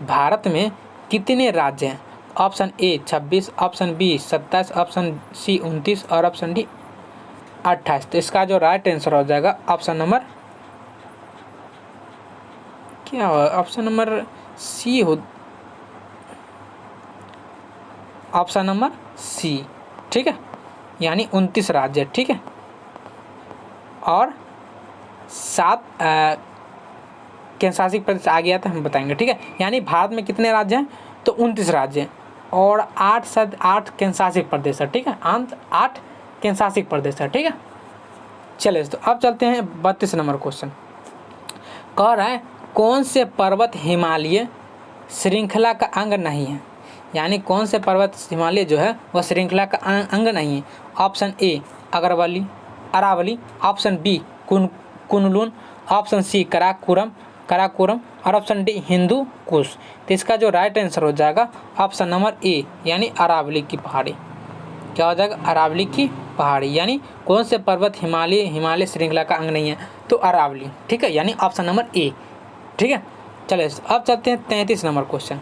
भारत में कितने राज्य हैं। Option A 26, option B 27, option C 29 और ऑप्शन डी 28। तो इसका जो राइट आंसर हो जाएगा ऑप्शन नंबर क्या हो, ऑप्शन नंबर सी हो, ऑप्शन नंबर सी। ठीक है, यानी 29 राज्य। ठीक है, और 7 केंद्रशासित प्रदेश आ गया था हम बताएंगे। ठीक है, यानी भारत में कितने राज्य हैं तो 29 राज्य हैं और 8 केंद्रशासित प्रदेश है। ठीक है, 8 केंद्रशासित प्रदेश है। ठीक है, चलिए तो अब चलते हैं 32 नंबर क्वेश्चन। कह रहा है कौन से पर्वत हिमालय श्रृंखला का अंग नहीं है। यानी कौन से पर्वत हिमालय जो है वह श्रृंखला का अंग नहीं है। Option A Aravalli, option B Kunlun, option C Karakoram Karakoram और ऑप्शन डी हिंदू कुश। तो इसका जो राइट आंसर हो जाएगा ऑप्शन नंबर ए यानी अरावली की पहाड़ी। क्या हो जाएगा? अरावली की पहाड़ी। यानी कौन से पर्वत हिमालय श्रृंखला का अंग नहीं है? तो अरावली। ठीक है, यानी ऑप्शन नंबर ए। ठीक है, चलिए अब चलते हैं 33 नंबर क्वेश्चन।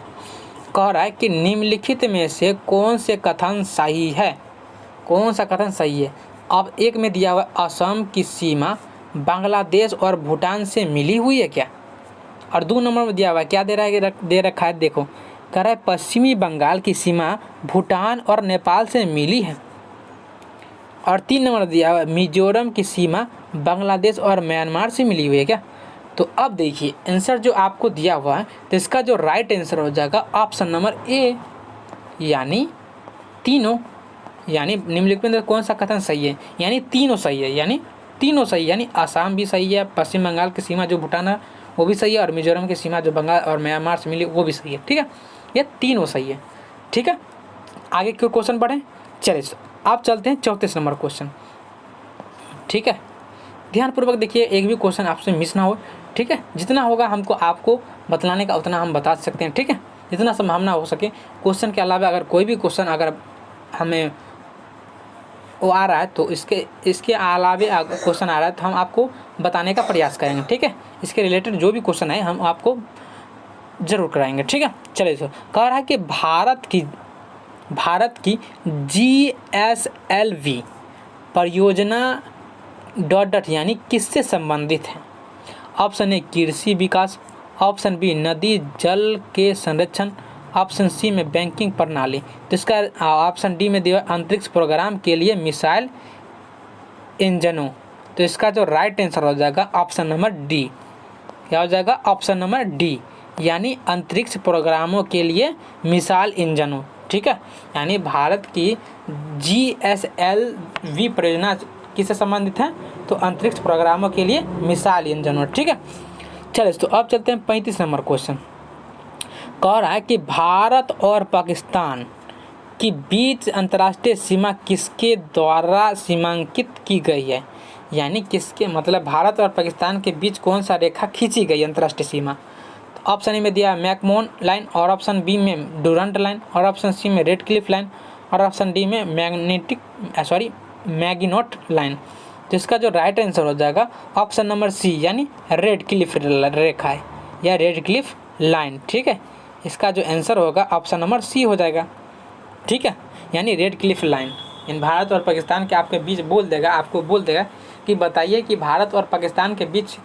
कह रहा है कि निम्नलिखित में से कौन से कथन सही है? कौन सा कथन सही है? अब एक में दिया हुआ असम की सीमा बांग्लादेश और भूटान से मिली हुई है क्या? और 2 नंबर में दिया हुआ क्या दे रखा है? देखो, कह रहा है पश्चिमी बंगाल की सीमा भूटान और नेपाल से मिली है। और 3 नंबर दिया हुआ मिजोरम की सीमा बांग्लादेश और म्यांमार से मिली हुई है क्या? तो अब देखिए आंसर जो आपको दिया हुआ है, तो इसका जो राइट आंसर हो जाएगा ऑप्शन नंबर ए यानी तीनों। यानी निम्नलिखित में कौन सा कथन सही है? यानी तीनों सही है। यानी तीनों सही है, यानी आसाम भी सही है, पश्चिम बंगाल की सीमा जो भूटान है वो भी सही है, और मिजोरम की सीमा जो बंगाल और म्यांमार से मिली वो भी सही है। ठीक है, ये तीनों सही है। ठीक है, आगे क्यों क्वेश्चन बढ़े? चलिए आप चलते हैं 34 नंबर क्वेश्चन। ठीक है, ध्यानपूर्वक देखिए, एक भी क्वेश्चन आपसे मिस ना हो। ठीक है, जितना होगा हमको आपको बतलाने का उतना हम बता सकते हैं। ठीक है, जितना संभावना हो सके। क्वेश्चन के अलावा अगर कोई भी क्वेश्चन अगर हमें वो आ रहा है तो इसके अलावे क्वेश्चन आ रहा है तो हम आपको बताने का प्रयास करेंगे। ठीक है, इसके रिलेटेड जो भी क्वेश्चन है हम आपको जरूर कराएंगे। ठीक है, चलिए सर, कह रहा है कि भारत की GSLV परियोजना डॉट यानी किससे संबंधित है? ऑप्शन ए कृषि विकास, ऑप्शन बी नदी जल के संरक्षण, ऑप्शन सी में बैंकिंग प्रणाली। तो इसका ऑप्शन डी में दिया अंतरिक्ष प्रोग्राम के लिए मिसाइल इंजनों। तो इसका जो राइट आंसर हो जाएगा ऑप्शन नंबर डी। क्या हो जाएगा? ऑप्शन नंबर डी यानी अंतरिक्ष प्रोग्रामों के लिए मिसाइल इंजनों। ठीक है, यानी भारत की GSLV परियोजना किससे संबंधित है? तो अंतरिक्ष प्रोग्रामों के लिए मिसाइल इंजनों। ठीक है, चलिए तो अब चलते हैं 35 नंबर क्वेश्चन। कह रहा है कि भारत और पाकिस्तान के बीच अंतर्राष्ट्रीय सीमा किसके द्वारा सीमांकित की गई है? यानी किसके मतलब भारत और पाकिस्तान के बीच कौन सा रेखा खींची गई अंतर्राष्ट्रीय सीमा? तो ऑप्शन ए में दिया मैकमोहन लाइन, और ऑप्शन बी में डुरंट लाइन, और ऑप्शन सी में रेड क्लिफ लाइन, और ऑप्शन डी में मैगिनोट लाइन। तो इसका जो राइट आंसर हो जाएगा ऑप्शन नंबर सी यानी रेड क्लिफ रेखा है या रेड क्लिफ लाइन। ठीक है, इसका जो आंसर होगा ऑप्शन नंबर सी हो जाएगा। ठीक है, यानी red Cliff line in Bharat और पाकिस्तान के आपके बीच आपको बोल देगा कि बताइए कि भारत और पाकिस्तान के बीच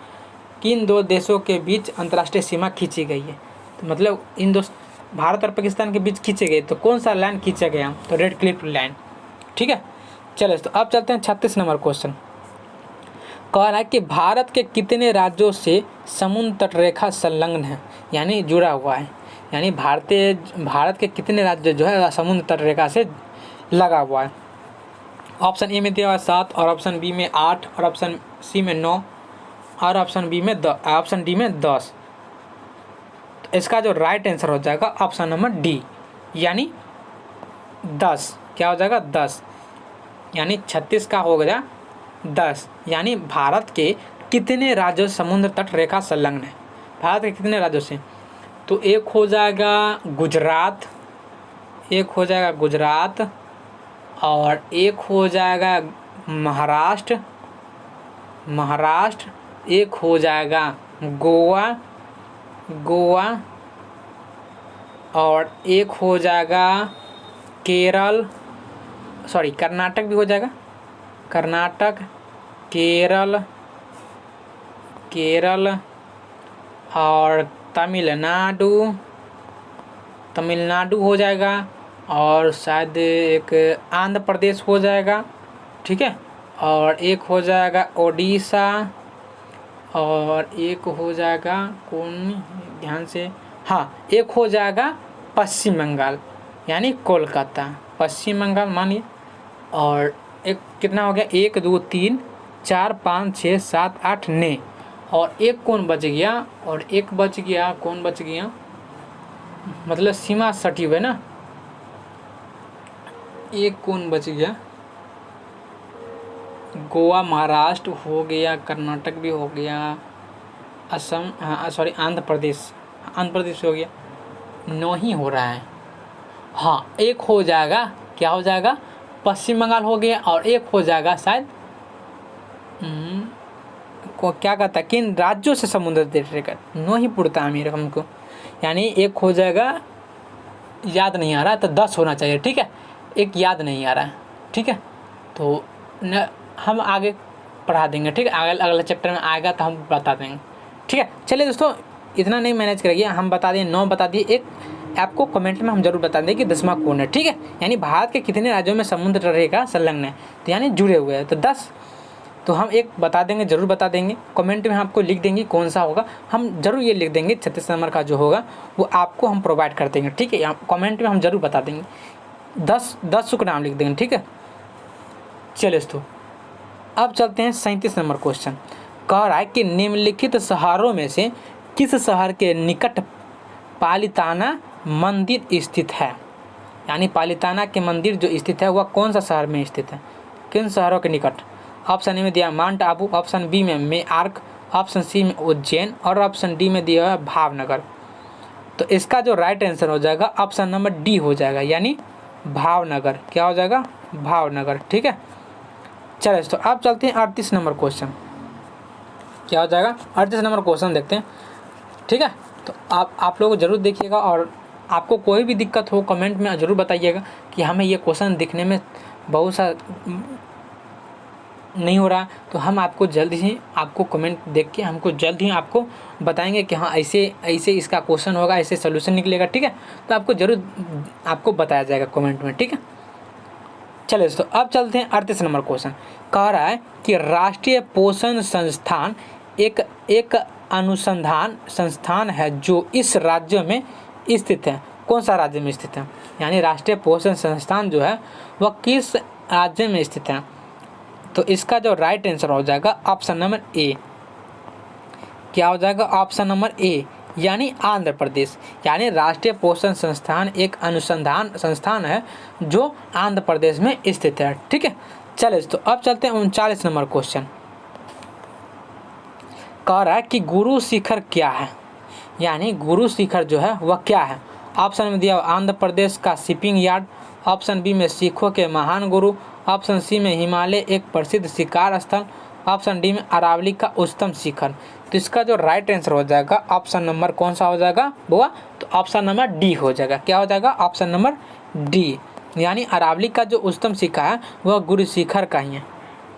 किन दो देशों के बीच अंतर्राष्ट्रीय सीमा खींची गई है। तो मतलब इन दो भारत और पाकिस्तान के बीच खींचे गए तो कौन सा लाइन खींचा गया? तो रेड क्लिफ लाइन। ठीक है, चलो तो अब चलते हैं 36 नंबर क्वेश्चन। कह रहा है कि भारत के कितने राज्यों से समुद्र तट रेखा संलग्न है यानी जुड़ा हुआ है? यानी भारत के कितने राज्य जो है समुद्र तट रेखा से लगा हुआ है? ऑप्शन ए में दिया हुआ 7, और ऑप्शन बी में 8, और ऑप्शन सी में 9, और ऑप्शन डी में 10। तो इसका जो राइट आंसर हो जाएगा ऑप्शन नंबर डी यानी 10। क्या हो जाएगा? 10 यानी 36 का हो गया 10। यानी भारत के कितने राज्यों से समुद्र तट रेखा संलग्न है? भारत के कितने राज्यों से? तो एक हो जाएगा गुजरात, और एक हो जाएगा महाराष्ट्र, एक हो जाएगा गोवा, और एक हो जाएगा कर्नाटक भी हो जाएगा, केरल और तमिलनाडु हो जाएगा, और शायद एक आंध्र प्रदेश हो जाएगा। ठीक है, और एक हो जाएगा ओडिशा, और एक हो जाएगा ध्यान से, हाँ, एक हो जाएगा पश्चिम बंगाल यानी कोलकाता, पश्चिम बंगाल मानिए। और एक कितना हो गया? 1 2 3 4 5 6 7 8 9, और एक कौन बच गया? और एक बच गया, कौन बच गया? मतलब सीमा सटी हुई ना, एक कौन बच गया? गोवा महाराष्ट्र हो गया, कर्नाटक भी हो गया, असम, हाँ सॉरी आंध्र प्रदेश, आंध्र प्रदेश हो गया, 9 ही हो रहा है। हाँ एक हो जाएगा, क्या हो जाएगा, पश्चिम बंगाल हो गया, और एक हो जाएगा शायद को क्या कहता है, किन राज्यों से समुद्र तट 9 ही पुड़ता है मेरे हमको, यानी एक हो जाएगा, याद नहीं आ रहा तो 10 होना चाहिए, ठीक है, एक याद नहीं आ रहा है, ठीक है, तो हम आगे पढ़ा देंगे, ठीक है, अगले चैप्टर में आएगा तो हम बता देंगे, ठीक है। चलिए दोस्तों इतना नहीं मैनेज करिए, हम बता दिए 9 बता दिए, एक आपको कमेंट में हम जरूर बता दें कि 10वां कौन है, ठीक है, यानी भारत के कितने राज्यों में समुद्र तट रेखा संलग्न है, तो यानी जुड़े हुए हैं, तो 10, तो हम एक बता देंगे, जरूर बता देंगे, कमेंट में आपको लिख देंगे कौन सा होगा, हम जरूर ये लिख देंगे 36 नंबर का जो होगा वो आपको हम प्रोवाइड कर देंगे, ठीक है, कमेंट में हम जरूर बता देंगे, 10 का नाम लिख देंगे, ठीक है। चलिए दोस्तों अब चलते हैं 37 नंबर क्वेश्चन, कह रहा है कि निम्नलिखित शहरों में से किस शहर के निकट पालिताना मंदिर स्थित है, यानी पालिताना के मंदिर जो स्थित है वह कौन सा शहर में स्थित है, किन शहरों के निकट। ऑप्शन ए में दिया माउंट आबू, ऑप्शन बी में मेआर्क, ऑप्शन सी में उज्जैन, और ऑप्शन डी में दिया है भावनगर। तो इसका जो राइट आंसर हो जाएगा ऑप्शन नंबर डी हो जाएगा, यानी भावनगर, क्या हो जाएगा, भावनगर, ठीक है। चलिए तो अब चलते हैं 38 नंबर क्वेश्चन, क्या हो जाएगा 38 नंबर क्वेश्चन देखते हैं, ठीक है। तो आप लोग जरूर देखिएगा, और आपको कोई भी दिक्कत हो कमेंट में ज़रूर बताइएगा कि हमें ये क्वेश्चन दिखने में बहुत सा नहीं हो रहा, तो हम आपको जल्द ही आपको कमेंट देख के हमको जल्द ही आपको बताएंगे कि हाँ ऐसे ऐसे इसका क्वेश्चन होगा, ऐसे सोल्यूशन निकलेगा, ठीक है, तो आपको ज़रूर आपको बताया जाएगा कमेंट में, ठीक है। चलिए दोस्तों अब चलते हैं 38 नंबर क्वेश्चन, कह रहा है कि राष्ट्रीय पोषण संस्थान एक अनुसंधान संस्थान है जो इस राज्य में स्थित है, कौन सा राज्य में स्थित है, यानी राष्ट्रीय पोषण संस्थान जो है वह किस राज्य में स्थित है। तो इसका जो राइट आंसर हो जाएगा ऑप्शन नंबर ए, क्या हो जाएगा, ऑप्शन नंबर ए, यानी आंध्र प्रदेश, यानी राष्ट्रीय पोषण संस्थान एक अनुसंधान संस्थान है जो आंध्र प्रदेश में स्थित है, ठीक है। चलिए तो अब चलते हैं 39 नंबर क्वेश्चन, कह रहा है कि गुरु शिखर क्या है, यानी गुरु शिखर जो है वह क्या है। ऑप्शन में दिया आंध्र प्रदेश का शिपिंग यार्ड, ऑप्शन बी में सिखों के महान गुरु, ऑप्शन सी में हिमालय एक प्रसिद्ध शिकार स्थल, ऑप्शन डी में अरावली का उच्चतम शिखर। तो इसका जो राइट आंसर हो जाएगा ऑप्शन नंबर कौन सा हो जाएगा बुआ, तो ऑप्शन नंबर डी हो जाएगा, क्या हो जाएगा, ऑप्शन नंबर डी, यानी अरावली का जो उच्चतम शिखर है वह गुरु शिखर का ही है,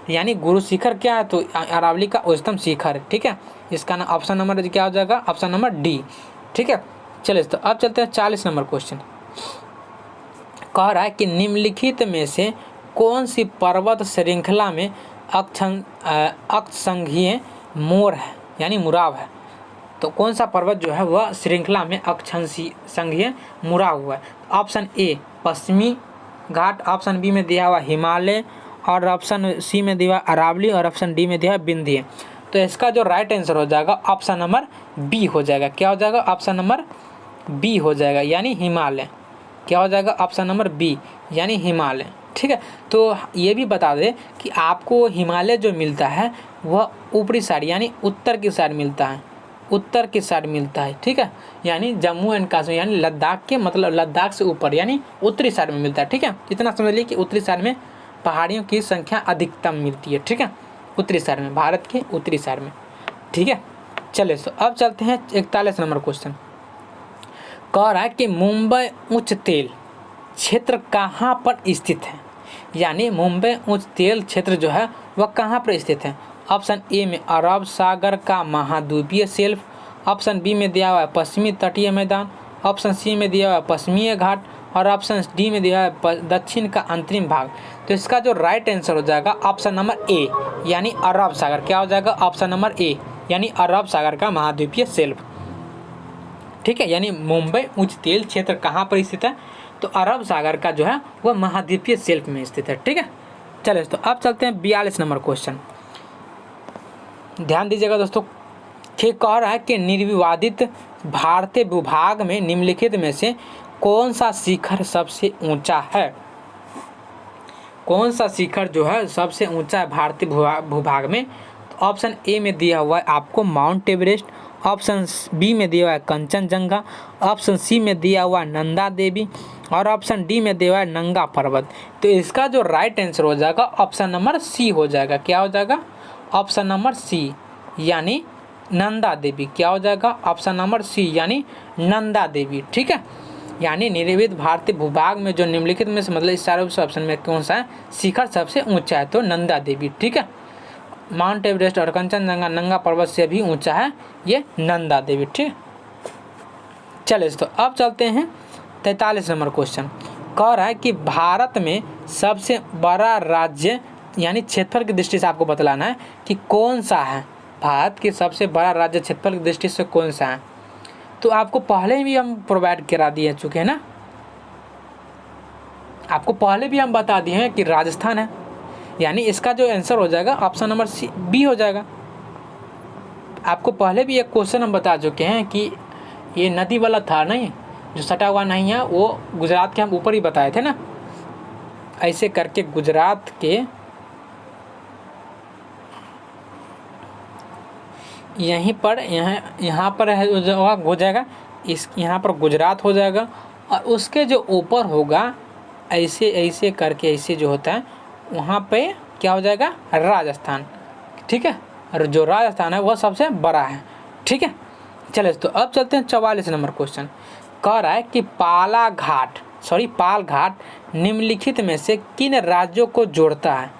यानी गुरु शिखर क्या है, तो अरावली का उच्चतम शिखर, ठीक है। इसका ना ऑप्शन नंबर क्या हो जाएगा, ऑप्शन नंबर डी, ठीक है। चलिए तो अब चलते हैं 40 नंबर क्वेश्चन, कह रहा है कि निम्नलिखित में से कौन सी पर्वत श्रृंखला में अक्षसंघीय मोर है, यानी मुराव है। तो कौन सा पर्वत जो है वह श्रृंखला में अक्षसंघीय मुरा हुआ है। ऑप्शन ए पश्चिमी घाट, ऑप्शन बी में दिया हुआ हिमालय, और ऑप्शन सी में दिया अरावली, और ऑप्शन डी में दिया विंध्य। तो इसका जो राइट आंसर हो जाएगा ऑप्शन नंबर बी हो जाएगा, क्या हो जाएगा, ऑप्शन नंबर बी हो जाएगा, यानी हिमालय, क्या हो जाएगा, ऑप्शन नंबर बी, यानी हिमालय, ठीक है। तो ये भी बता दें कि आपको हिमालय जो मिलता है वह ऊपरी साइड यानी उत्तर की साइड मिलता है, उत्तर की साइड मिलता है, ठीक है, यानी जम्मू एंड कश्मीर यानी लद्दाख के मतलब लद्दाख से ऊपर यानी उत्तरी साइड में मिलता है, ठीक है। इतना समझ लीजिए कि उत्तरी साइड में पहाड़ियों की संख्या अधिकतम मिलती है, ठीक है, उत्तरी साइड में, भारत के उत्तरी साइड में, ठीक है। चलिए तो अब चलते हैं 41 नंबर क्वेश्चन, कह रहा है कि मुंबई उच्च तेल क्षेत्र कहाँ पर स्थित है, यानी मुंबई उच्च तेल क्षेत्र जो है वह कहाँ पर स्थित है। ऑप्शन ए में अरब सागर का महाद्वीपीय शेल्फ, ऑप्शन बी में दिया हुआ है पश्चिमी तटीय मैदान, ऑप्शन सी में दिया हुआ है पश्चिमी घाट, और ऑप्शन डी में दिया है दक्षिण का अंतरिम भाग। तो इसका जो राइट आंसर हो जाएगा ऑप्शन नंबर ए, यानी अरब सागर, क्या हो जाएगा, ऑप्शन नंबर ए, यानी अरब सागर का महाद्वीपीय शेल्फ, ठीक है। यानी मुंबई उच्च तेल क्षेत्र कहाँ पर स्थित है, तो अरब सागर का जो है वह महाद्वीपीय शेल्फ में स्थित है, ठीक है। चलिए तो अब चलते हैं 42 नंबर क्वेश्चन, ध्यान दीजिएगा दोस्तों, कह रहा है कि निर्विवादित भारतीय भूभाग में निम्नलिखित में से कौन सा शिखर सबसे ऊंचा है, कौन सा शिखर जो है सबसे ऊंचा है भारतीय भूभाग में। तो ऑप्शन ए में दिया हुआ है आपको माउंट एवरेस्ट, ऑप्शन बी में दिया हुआ है कंचनजंगा, ऑप्शन सी में दिया हुआ है नंदा देवी और ऑप्शन डी में दिया हुआ है नंगा पर्वत। तो इसका जो राइट आंसर हो जाएगा ऑप्शन नंबर सी हो जाएगा। क्या हो जाएगा? ऑप्शन नंबर सी यानी नंदा देवी। क्या हो जाएगा? ऑप्शन नंबर सी यानी नंदा देवी। ठीक है, यानी निर्मित भारतीय भूभाग में जो निम्नलिखित में से मतलब इस चारों ऑप्शन में कौन सा है शिखर सबसे ऊंचा है? तो नंदा देवी। ठीक है, माउंट एवरेस्ट और कंचनजंगा नंगा पर्वत से भी ऊंचा है ये नंदा देवी। ठीक है, चलिए तो अब चलते हैं 43 नंबर क्वेश्चन। कह रहा है कि भारत में सबसे बड़ा राज्य यानी क्षेत्रफल की दृष्टि से आपको बतलाना है कि कौन सा है। भारत की सबसे बड़ा राज्य क्षेत्रफल की दृष्टि से कौन सा है? तो आपको पहले भी हम प्रोवाइड करा दिए चुके हैं ना, आपको पहले भी हम बता दिए हैं कि राजस्थान है, यानी इसका जो आंसर हो जाएगा ऑप्शन नंबर सी बी हो जाएगा। आपको पहले भी एक क्वेश्चन हम बता चुके हैं कि ये नदी वाला था नहीं, जो सटा हुआ नहीं है, वो गुजरात के हम ऊपर ही बताए थे ना। ऐसे करके गुजरात के यहीं पर यहाँ पर हो जाएगा, इस यहाँ पर गुजरात हो जाएगा और उसके जो ऊपर होगा ऐसे ऐसे करके ऐसे जो होता है वहाँ पे क्या हो जाएगा? राजस्थान। ठीक है, और जो राजस्थान है वह सबसे बड़ा है। ठीक है, चलिए तो अब चलते हैं 44 नंबर क्वेश्चन। कह रहा है कि पाल घाट निम्नलिखित में से किन राज्यों को जोड़ता है?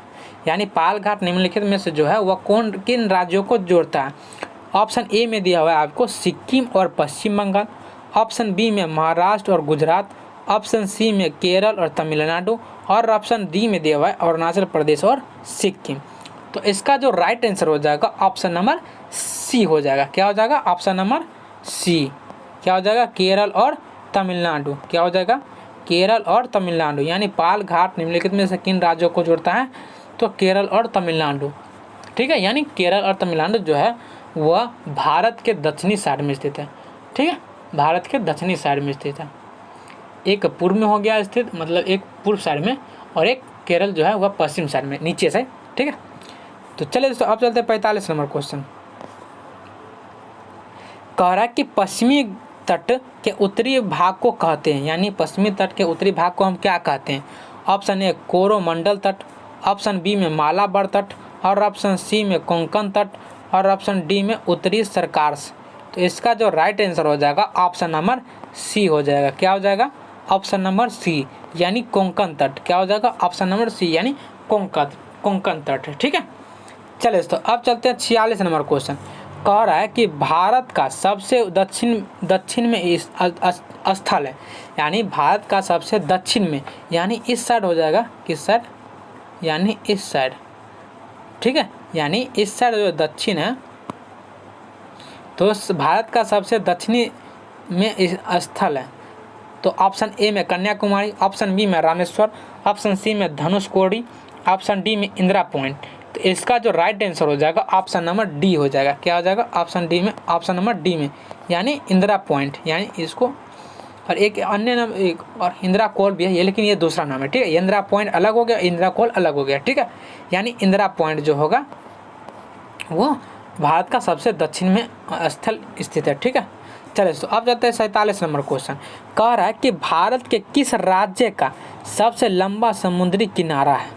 यानी पाल घाट निम्नलिखित में से जो है वह किन राज्यों को जोड़ता है? ऑप्शन ए में दिया हुआ है आपको सिक्किम और पश्चिम बंगाल, ऑप्शन बी में महाराष्ट्र और गुजरात, ऑप्शन सी में केरल और तमिलनाडु और ऑप्शन डी में दिया हुआ है अरुणाचल प्रदेश और सिक्किम। तो इसका जो राइट आंसर हो जाएगा ऑप्शन नंबर सी हो जाएगा। क्या हो जाएगा? Option number C. क्या हो जाएगा? केरल और तमिलनाडु। क्या हो जाएगा? केरल और तमिलनाडु। यानी पाल घाट निम्नलिखित में से किन राज्यों को जोड़ता है? तो केरल और तमिलनाडु। ठीक है, यानी केरल और तमिलनाडु जो है वह भारत के दक्षिणी साइड में स्थित है। ठीक है, भारत के दक्षिणी साइड में स्थित है। एक पूर्व में हो गया स्थित, मतलब एक पूर्व साइड में, और एक केरल जो है वह पश्चिम साइड में नीचे से। ठीक है, तो चलिए दोस्तों अब चलते हैं 45 नंबर क्वेश्चन। कह रहा है कि पश्चिमी तट के उत्तरी भाग को कहते हैं, यानी पश्चिमी तट के उत्तरी भाग को हम क्या कहते हैं? ऑप्शन ए कोरोमंडल तट, ऑप्शन बी में मालाबार तट और ऑप्शन सी में कोंकण तट और ऑप्शन डी में उत्तरी सरकार्स। तो इसका जो राइट आंसर हो जाएगा ऑप्शन नंबर सी हो जाएगा। क्या हो जाएगा? ऑप्शन नंबर सी यानी कोंकण तट। क्या हो जाएगा? ऑप्शन नंबर सी यानी कोंकण तट। ठीक है, चलिए तो अब चलते हैं 46 नंबर क्वेश्चन। कह रहा है कि भारत का सबसे दक्षिण में इस स्थल है, यानी भारत का सबसे दक्षिण में, यानी इस साइड हो जाएगा। किस साइड? यानी इस साइड। ठीक है, यानी इस साइड जो दक्षिण है, तो भारत का सबसे दक्षिणी में स्थल है। तो ऑप्शन ए में कन्याकुमारी, ऑप्शन बी में रामेश्वर, ऑप्शन सी में धनुषकोडी, ऑप्शन डी में इंदिरा पॉइंट। तो इसका जो राइट आंसर हो जाएगा ऑप्शन नंबर डी हो जाएगा। क्या हो जाएगा? ऑप्शन डी में, ऑप्शन नंबर डी में, यानी इंदिरा पॉइंट। यानी इसको, और एक अन्य नाम एक और इंदिरा कोल भी है ये, लेकिन ये दूसरा नाम है। ठीक है, इंदिरा पॉइंट अलग हो गया, इंदिरा कोल अलग हो गया। ठीक है, यानी इंदिरा पॉइंट जो होगा वो भारत का सबसे दक्षिण में स्थल स्थित है। ठीक है, चलिए तो अब जाते हैं 47 नंबर क्वेश्चन। कह रहा है कि भारत के किस राज्य का सबसे लंबा समुद्री किनारा है?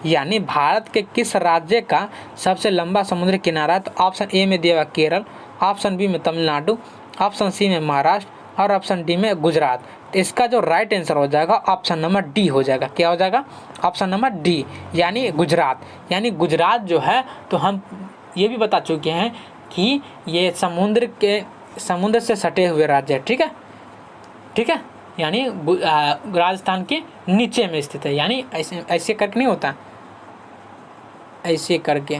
यानी भारत के किस राज्य का सबसे लंबा समुद्री किनारा है? तो ऑप्शन ए में दिया हुआ केरल, ऑप्शन बी में तमिलनाडु, ऑप्शन सी में महाराष्ट्र और ऑप्शन डी में गुजरात। तो इसका जो राइट आंसर हो जाएगा ऑप्शन नंबर डी हो जाएगा। क्या हो जाएगा? ऑप्शन नंबर डी यानी गुजरात। यानी गुजरात जो है, तो हम ये भी बता चुके हैं कि ये समुद्र से सटे हुए राज्य है। ठीक है, ठीक है, यानी राजस्थान के नीचे में स्थित है। यानी ऐसे करके नहीं होता, ऐसे करके।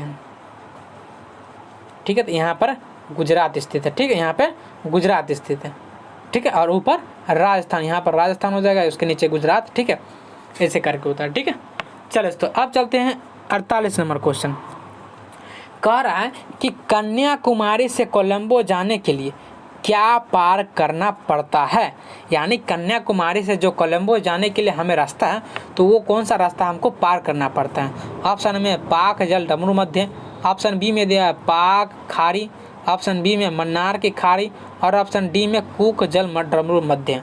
ठीक है, तो यहाँ पर गुजरात स्थित है। ठीक है, यहाँ पे गुजरात स्थित है। ठीक है, और ऊपर राजस्थान, यहाँ पर राजस्थान हो जाएगा, उसके नीचे गुजरात। ठीक है, ऐसे करके होता है। ठीक है, चलो तो अब चलते हैं 48 नंबर क्वेश्चन। कह रहा है कि कन्याकुमारी से कोलंबो जाने के लिए क्या पार करना पड़ता है? यानी कन्याकुमारी से जो कोलंबो जाने के लिए हमें रास्ता है, तो वो कौन सा रास्ता हमको पार करना पड़ता है? ऑप्शन में पाक जल डमरू मध्य, ऑप्शन बी में दिया पाक खाड़ी, ऑप्शन बी में मन्नार की खाड़ी और ऑप्शन डी में कूक जल डमरू मध्य,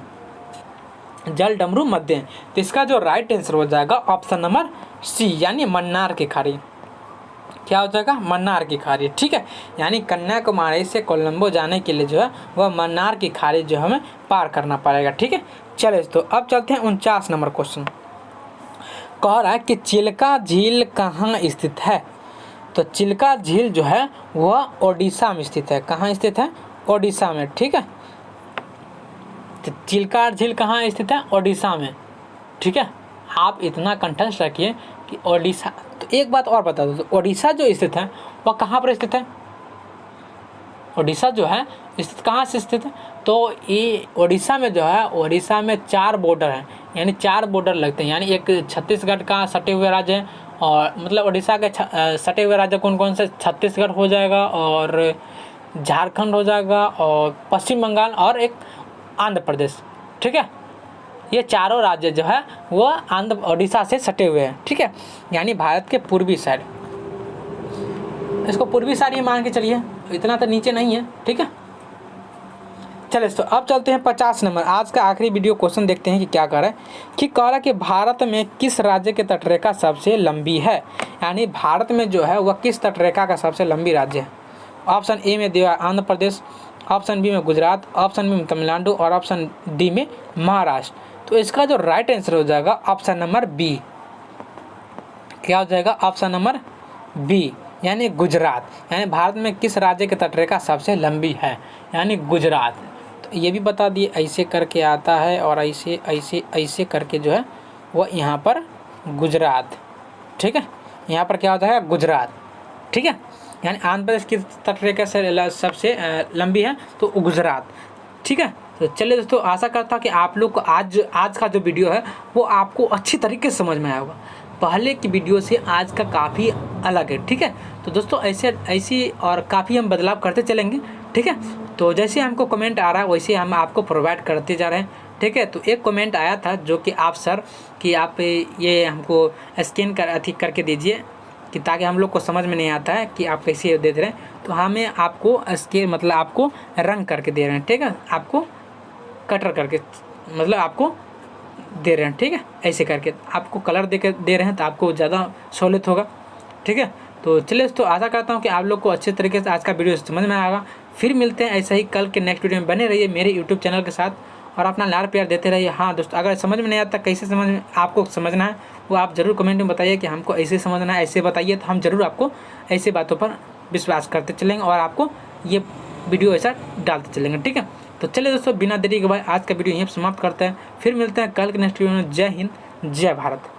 जल डमरू मध्य। तो इसका जो राइट आंसर हो जाएगा ऑप्शन नंबर सी यानी मन्नार की खाड़ी। क्या हो जाएगा? मन्नार की खाड़ी। ठीक है, यानी कन्याकुमारी से कोलंबो जाने के लिए जो है वह मन्नार की खाड़ी जो हमें पार करना पड़ेगा। ठीक है, चलिए तो अब चलते हैं 49 नंबर क्वेश्चन। कह रहा है कि चिल्का झील कहाँ स्थित है? तो चिल्का झील जो है वह ओडिशा में स्थित है। कहाँ स्थित है? ओडिशा में। ठीक है, तो चिल्का झील कहाँ स्थित है? ओडिशा में। ठीक है, आप इतना कंठस्थ रखिए कि ओडिशा। तो एक बात और बता दो, तो ओडिशा जो स्थित है वह कहाँ पर स्थित है? ओडिशा जो है स्थित कहाँ से स्थित है? तो ये ओडिशा में जो है, ओडिशा में 4 बॉर्डर हैं, यानी 4 बॉर्डर लगते हैं। यानी एक छत्तीसगढ़ का सटे हुए राज्य है, और मतलब ओडिशा के सटे हुए राज्य कौन कौन से? छत्तीसगढ़ हो जाएगा और झारखंड हो जाएगा और पश्चिम बंगाल और एक आंध्र प्रदेश। ठीक है, ये चारों राज्य जो है वो आंध्र ओडिशा से सटे हुए हैं। ठीक है, यानी भारत के पूर्वी साइड, इसको पूर्वी साइड ही मान के चलिए, इतना तो नीचे नहीं है। ठीक है, चलिए तो अब चलते हैं 50 नंबर। आज का आखिरी वीडियो क्वेश्चन देखते हैं कि क्या कह रहा है। कि कह रहा है कि भारत में किस राज्य की तटरेखा सबसे लंबी है? यानी भारत में जो है वह किस तटरेखा का सबसे लंबी राज्य है? ऑप्शन ए में दिया आंध्र प्रदेश, ऑप्शन बी में गुजरात, ऑप्शन बी में तमिलनाडु और ऑप्शन डी में महाराष्ट्र। तो इसका जो राइट आंसर हो जाएगा ऑप्शन नंबर बी। क्या हो जाएगा? ऑप्शन नंबर बी यानी गुजरात। यानी भारत में किस राज्य की तटरेखा सबसे लंबी है? यानी गुजरात। तो ये भी बता दिए, ऐसे करके आता है और ऐसे ऐसे ऐसे करके जो है वो यहाँ पर गुजरात। ठीक है, यहाँ पर क्या होता है? गुजरात। ठीक है, यानी आंध्र प्रदेश की तटरेखा से सबसे लंबी है तो गुजरात। ठीक है, तो चलिए दोस्तों, आशा करता हूँ कि आप लोग को आज का जो वीडियो है वो आपको अच्छी तरीके से समझ में आया होगा। पहले की वीडियो से आज का काफ़ी अलग है। ठीक है, तो दोस्तों ऐसी और काफ़ी हम बदलाव करते चलेंगे। ठीक है, तो जैसे हमको कमेंट आ रहा है वैसे हम आपको प्रोवाइड करते जा रहे हैं। ठीक है, तो एक कमेंट आया था जो कि आप सर कि आप ये हमको स्कैन करके दीजिए कि ताकि हम लोग को समझ में नहीं आता है कि आप कैसे दे रहे हैं। तो हमें आपको स्केल मतलब आपको रंग करके दे रहे हैं। ठीक है, आपको कटर करके मतलब आपको दे रहे हैं। ठीक है, ऐसे करके आपको कलर दे रहे हैं तो आपको ज़्यादा सहूलियत होगा। ठीक है, तो चलिए तो आशा करता हूँ कि आप लोग को अच्छे तरीके से आज का वीडियो समझ में आएगा। फिर मिलते हैं ऐसा ही कल के नेक्स्ट वीडियो में। बने रहिए मेरे यूट्यूब चैनल के साथ और अपना लाड़ प्यार देते रहिए। हाँ दोस्तों, अगर समझ में नहीं आता कैसे आपको समझना है वो आप ज़रूर कमेंट में बताइए कि हमको ऐसे समझना है, ऐसे बताइए, तो हम ज़रूर आपको ऐसे बातों पर विश्वास करते चलेंगे और आपको ये वीडियो ऐसा डालते चलेंगे। ठीक है, तो चलिए दोस्तों, बिना देरी के बाद आज का वीडियो यहीं समाप्त करते हैं। फिर मिलते हैं कल के नेक्स्ट वीडियो में। जय हिंद, जय भारत।